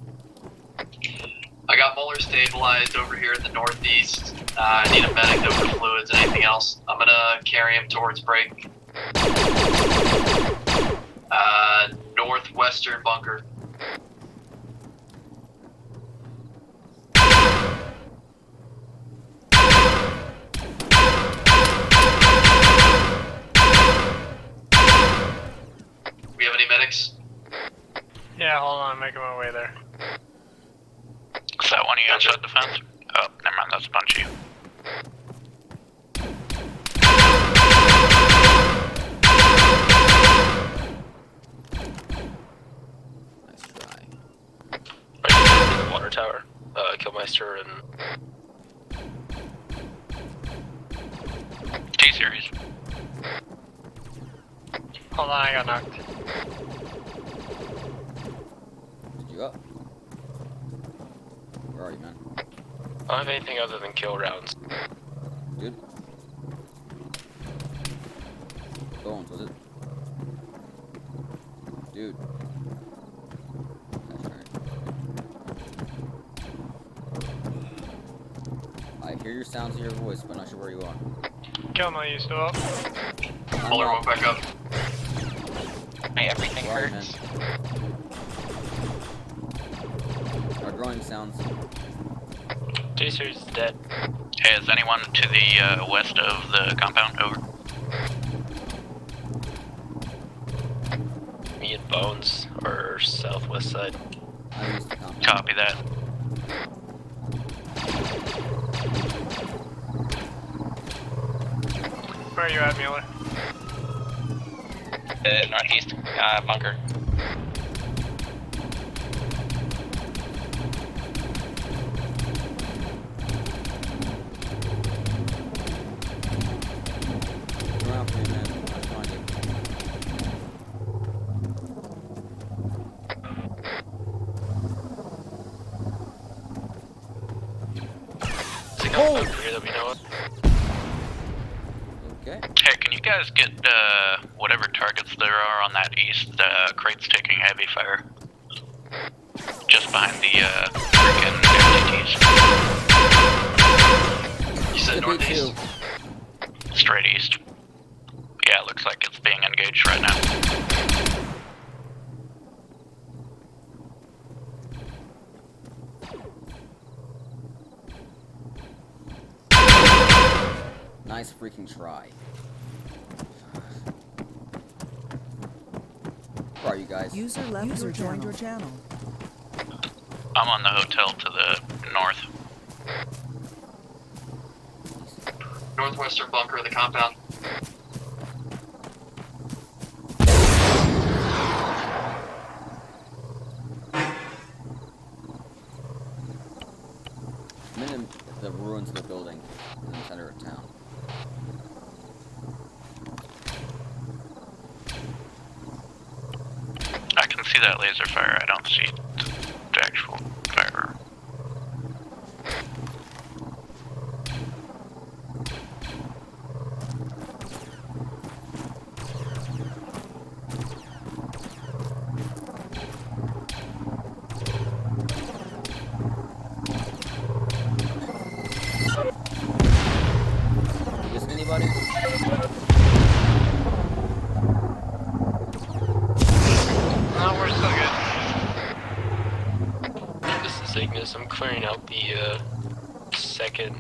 I got Muller stabilized over here in the northeast. I need a medic though for fluids and anything else. I'm gonna carry him towards break. Northwestern bunker. We have any medics? Yeah, hold on, I'm making my way there. Is that one of you Gotcha. outside the fence? Oh, never mind, that's a bunch of you. Nice try. Right in the water tower. Killmeister and T-Series. Hold on, I got knocked. Did you up? Where are you, man? I don't have anything other than kill rounds. Good. Bones, was it? Dude. That's right. I hear your sounds in your voice, but not sure where you are. Kill my, you still up? I'm Muller up. won't back up. Hey, everything Where are you, hurts. man? Our growing sounds. T-Series is dead. Hey, is anyone to the west of the compound? Over. Me and Bones are southwest side. I used to compound. Copy that. Where are you at, Mueller? Northeast bunker. Look around for you, man. I'll find you. over here that we know of. Okay. Hey, can you guys get whatever targets there are on that east crate's taking heavy fire? Just behind the freaking MTTs. You said northeast? Straight east. Yeah, it looks like it's being engaged right now. Nice freaking try. Where are you guys? User left or joined your channel. I'm on the hotel to the north. Northwestern bunker of the compound. I'm in the ruins of the building in the center of town. I can see that laser fire. I don't see the actual fire. Is anybody? No, we're still good. This is Ignis. I'm clearing out the second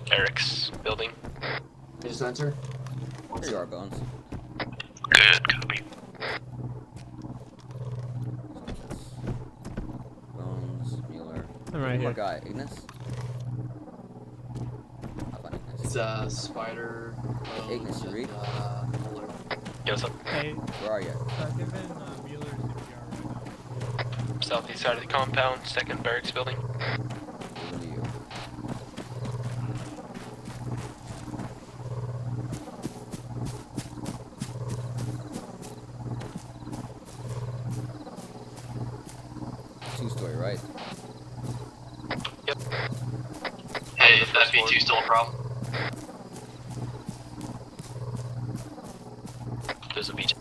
barracks building. Is center? Here you are, Bones. Good, copy. Bones, Mueller. I'm right Poor here. guy, Ignis. I'll find Ignis. It's Spider. Ignis, you read? Muller. Yes, I'm Hey, Where are you? give in Mueller CPR right now. southeast side of the compound, second barracks building. Over to you. Two-story, right? Yep. Hey, is that B2 still a problem? There's a beach.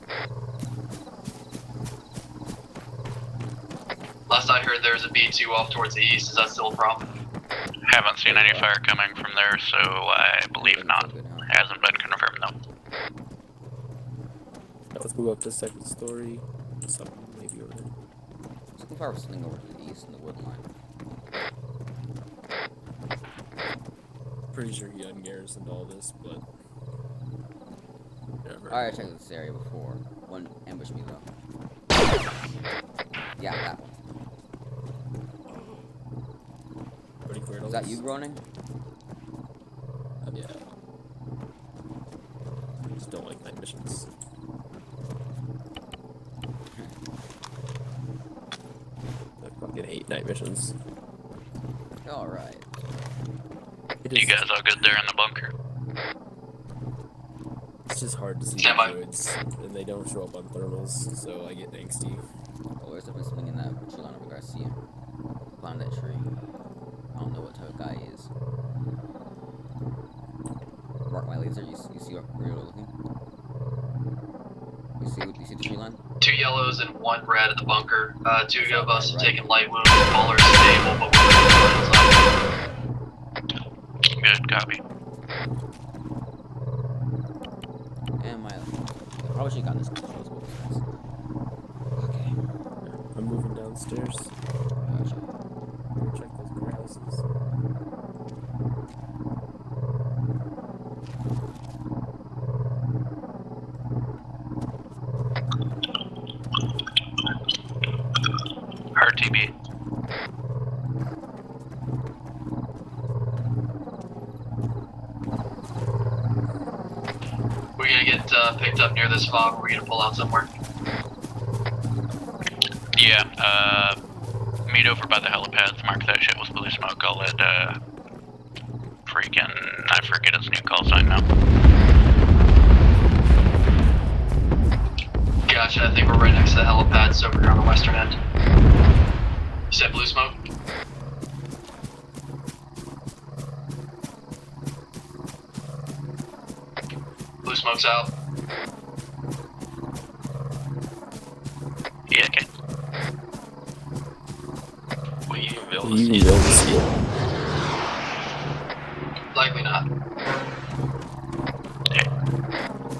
Last I heard there was a B2 off towards the east. Is that still a problem? Haven't seen any fire coming from there, so I believe not. Good, huh? Hasn't been confirmed though. Let's move up to second story. Something maybe over there. Let's go fire something over to the east in the wood line. Pretty sure he ungarrisoned all this, but. I already checked this area before. One ambushed me though. Yeah, that one. Pretty clear. Is that you groaning? Yeah. I just don't like night missions. I fucking hate night missions. Alright. You guys all good there in the bunker? It's just hard to see Stand the by. druids, and they don't show up on thermals, so I get angsty. Oh, there's definitely something in that tree line over there. I see him. Climb that tree. I don't know what type of guy he is. Mark my laser. You see where you're looking? You see the tree line? 2 yellows and 1 red at the bunker. 2 of us have Right. taken light wounds. All are stable, but we're looking for Good, copy. And my. I wish you got this. Okay. I'm moving downstairs. Gotcha. Go check those warehouses. RTB. We're gonna get picked up near this fog. We're gonna pull out somewhere. Yeah, meet over by the helipads. Mark that shit with blue smoke. I'll let, freaking, I forget his new call sign now. Gotcha. I think we're right next to the helipads over here on the western end. You said blue smoke? smoke's out. Yeah, okay. Will you be able Will to you see even be able it? to see it? Likely not.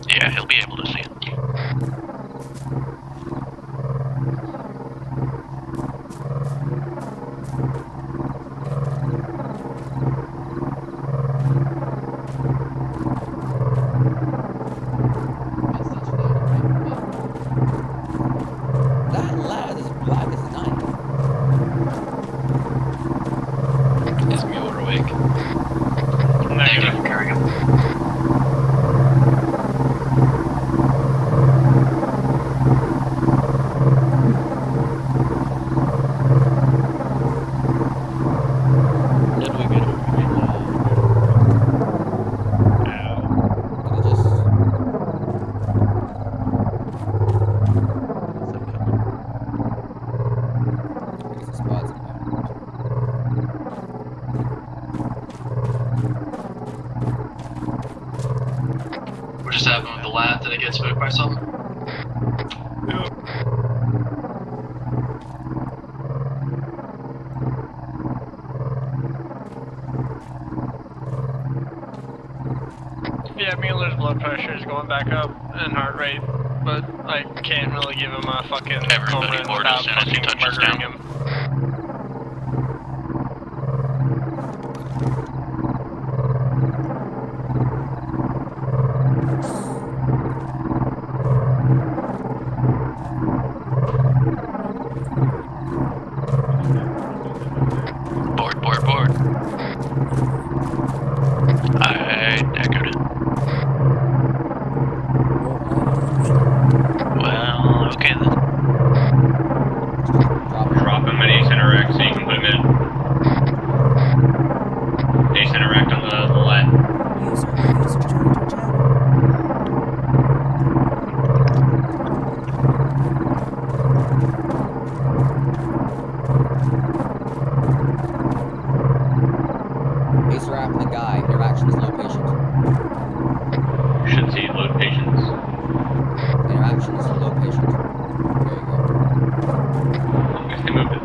Yeah, he'll be able to see it. That lad is black as night. Is Mueller awake? Negative, carrying him. Did we get him? Did it just... I guess it spots him now. What just happened with the lad? Did it get spooked by something? Yeah, Mueller's blood pressure is going back up and heart rate, but I can't really give him a fucking Everybody Coleman board without as soon as he fucking touches murdering down. him. Board. I echoed it. Well, okay then. Drop him at Ace Interact so you can put him in. Ace Interact on the left. User joined your channel. Ace wrap the guy. Interactions low patient. Should see load patients. Interactions low patient. There you go. I guess they moved it.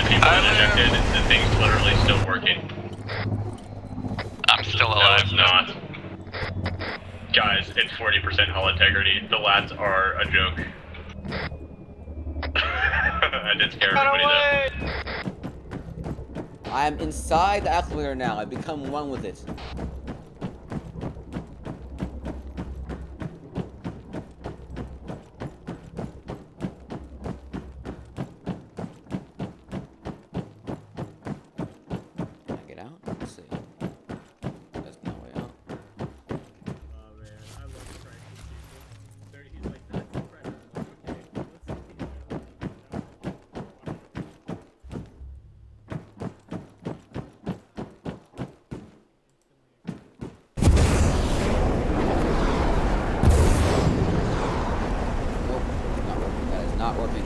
people ejected, the thing's literally still working. I'm still No, alive. it's not. Guys, it's 40% hull integrity. The lads are a joke. I did scare everybody though. I'm inside the acclimator now. I've become one with it. Can I get out? Let's see. There's no way out. Oh man, I love practice people. He's like, that's practice. I'm like, okay, let's see. Nope, not working. That is not working.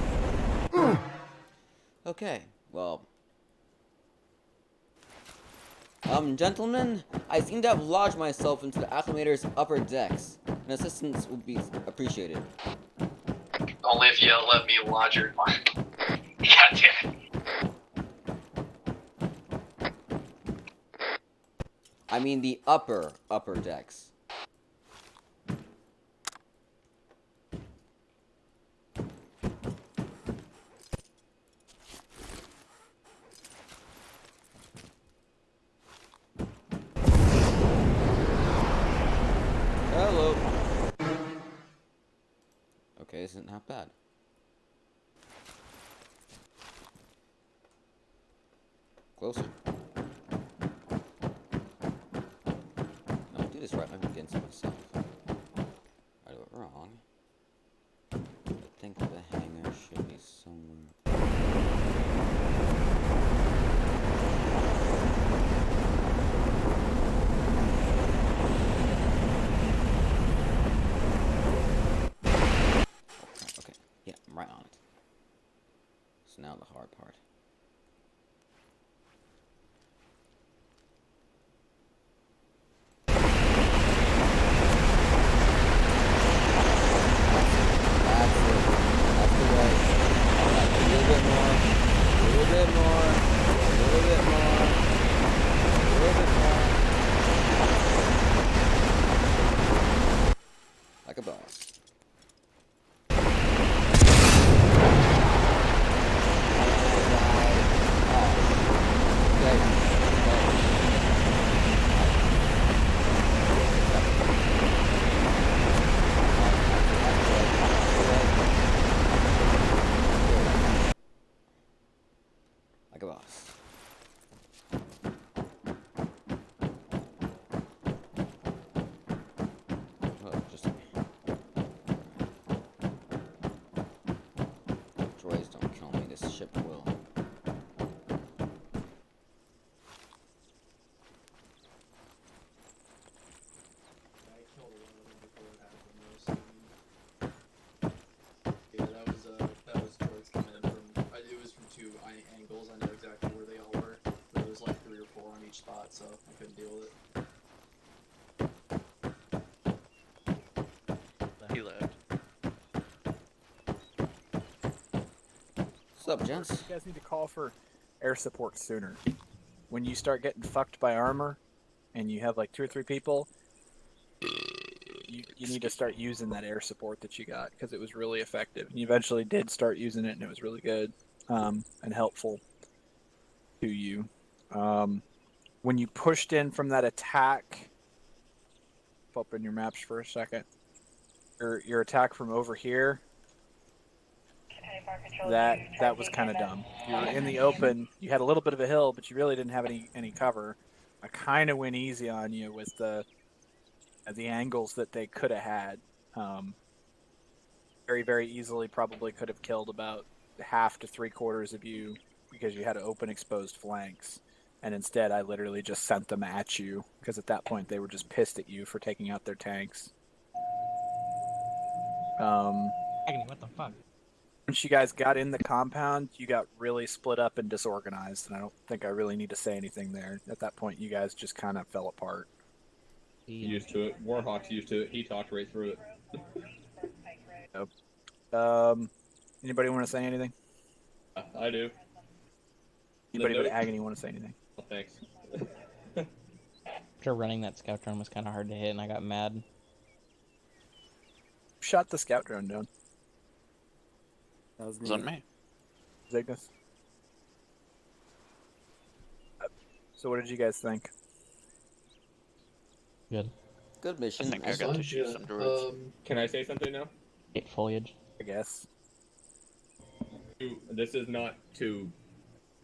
Okay, well. Gentlemen, I seem to have lodged myself into the acclimator's upper decks. An assistance would be appreciated. Only if you don't let me lodge your. God damn it. I mean the upper decks. Hello. Okay, this isn't half bad. Closer. No, I do this right, I'm against myself. I do it wrong. I think the hanger should be somewhere. Okay, yeah, I'm right on it. So now the hard part. That's it. That's the way. Alright, a little bit more. A little bit more. A little bit more. A little bit more. Like a boss. Like a boss. Oh, just droids don't kill me. This ship will. I killed one of them before it happened, though, so yeah, that was droids coming in from. It was from two angles. I know exactly where they all were. There was like 3 or 4 on each spot, so I couldn't deal with it. He left. What's up, gents? You guys need to call for air support sooner. When you start getting fucked by armor, and you have like 2 or 3 people, you need to start using that air support that you got, because it was really effective. And you eventually did start using it, and it was really good and helpful to you. When you pushed in from that attack, open your maps for a second. Your attack from over here, that was kind of dumb. You were in the open, you had a little bit of a hill, but you really didn't have any cover. I kind of went easy on you with the angles that they could have had. Very, very easily probably could have killed about half to 3/4 of you because you had open exposed flanks. And instead, I literally just sent them at you because at that point they were just pissed at you for taking out their tanks. What the fuck? Once you guys got in the compound, you got really split up and disorganized, and I don't think I really need to say anything there. At that point, you guys just kind of fell apart. Used to it. Warhawk's used to it. He talked right through it. Anybody want to say anything? I do. Anybody but Agony want to say anything? Oh, thanks. After running that scout drone was kind of hard to hit, and I got mad. Shot the scout drone down. That was Was that me? Cygnus. So what did you guys think? Good. Good mission. I think I got to shoot some droids. Can I say something now? Hate foliage. I guess. This is not to,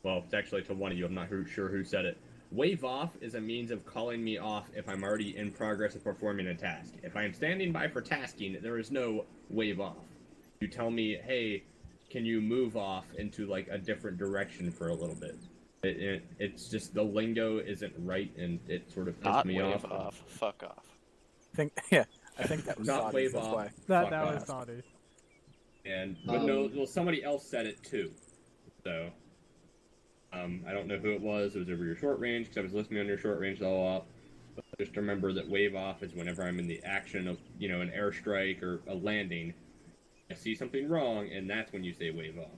well, it's actually to one of you. I'm not sure who said it. Wave off is a means of calling me off if I'm already in progress of performing a task. If I am standing by for tasking, there is no wave off. You tell me, hey, can you move off into like a different direction for a little bit? It's just the lingo isn't right, and it sort of pissed me wave off. off. Fuck off. I think that was not Saudi, wave that's off. why. That fuck was off. Saudi. And but no, well, somebody else said it too. So I don't know who it was. It was over your short range because I was listening on your short range all up. But just remember that wave off is whenever I'm in the action of an airstrike or a landing. I see something wrong, and that's when you say wave off.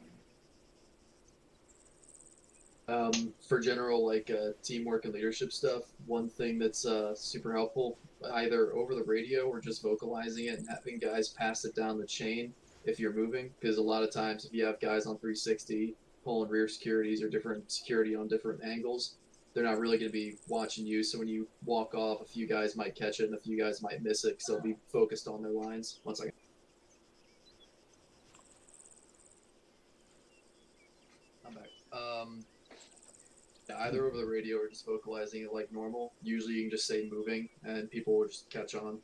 For general teamwork and leadership stuff, one thing that's super helpful, either over the radio or just vocalizing it and having guys pass it down the chain if you're moving, because a lot of times if you have guys on 360 pulling rear securities or different security on different angles, they're not really going to be watching you. So when you walk off, a few guys might catch it and a few guys might miss it because they'll be focused on their lines. One second. I'm back. Either over the radio or just vocalizing it like normal. Usually you can just say moving and people will just catch on.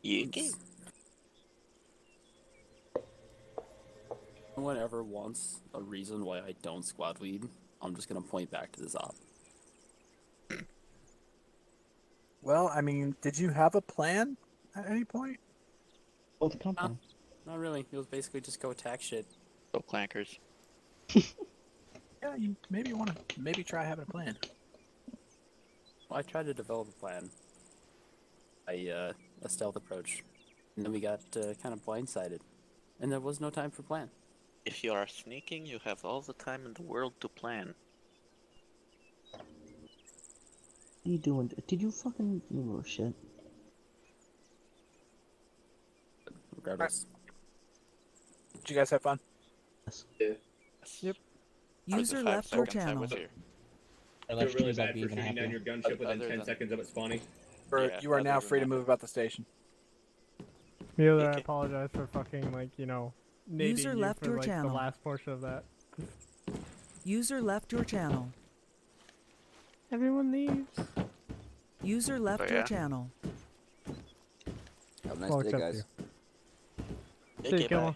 If no one ever wants a reason why I don't squad lead, I'm just gonna point back to this op. Well, I mean, did you have a plan at any point? Well, the company. Not really. It was basically just go attack shit. Go clankers. Yeah, you maybe want to try having a plan. Well, I tried to develop a plan. A stealth approach. And then we got kind of blindsided. And there was no time for plan. If you are sneaking, you have all the time in the world to plan. What are you doing? Did you fucking oh shit? Regardless. Did you guys have fun? Yeah. Yep. How was User the 5 left your seconds I channel. was here? I feel really bad for shooting down your gunship within 10 seconds of it spawning. You are now free to move about the station. Mueller, I apologize for fucking nading User you left for your the channel. last portion of that. User left your channel. Everyone leaves. User left your channel. Have a nice Well, day, except guys. you. See you, Gilmore.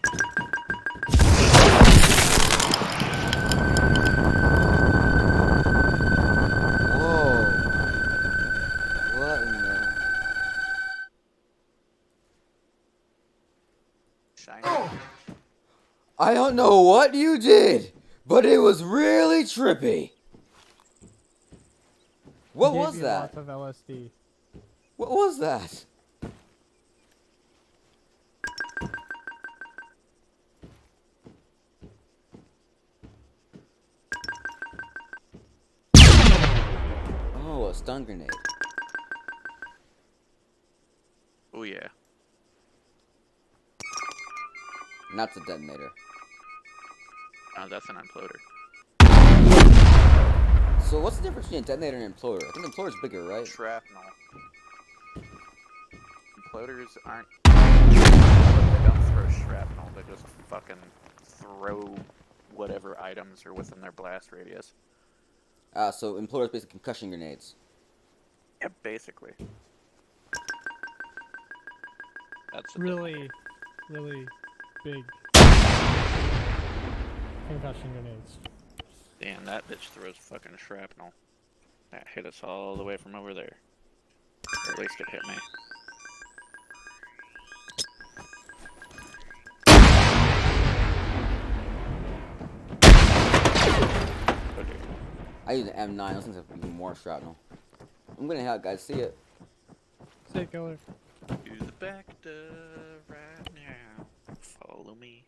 Whoa. What in the... I don't know what you did, but it was really trippy. What Gave was you that? Lots of LSD. What was that? Oh, a stun grenade. Oh yeah. And that's a detonator. Oh, that's an imploder. So what's the difference between a detonator and an imploder? I think the imploder's bigger, right? Shrapnel. Imploders aren't. They don't throw shrapnel. They just fucking throw whatever items are within their blast radius. So imploders basically concussion grenades. Yeah, basically. That's a Really big concussion grenades. Damn, that bitch throws fucking shrapnel. That hit us all the way from over there. Or at least it hit me. I use an M9. Those things have even more shrapnel. I'm gonna head out, guys. See ya. Say, Killer. To the back door right now. Follow me.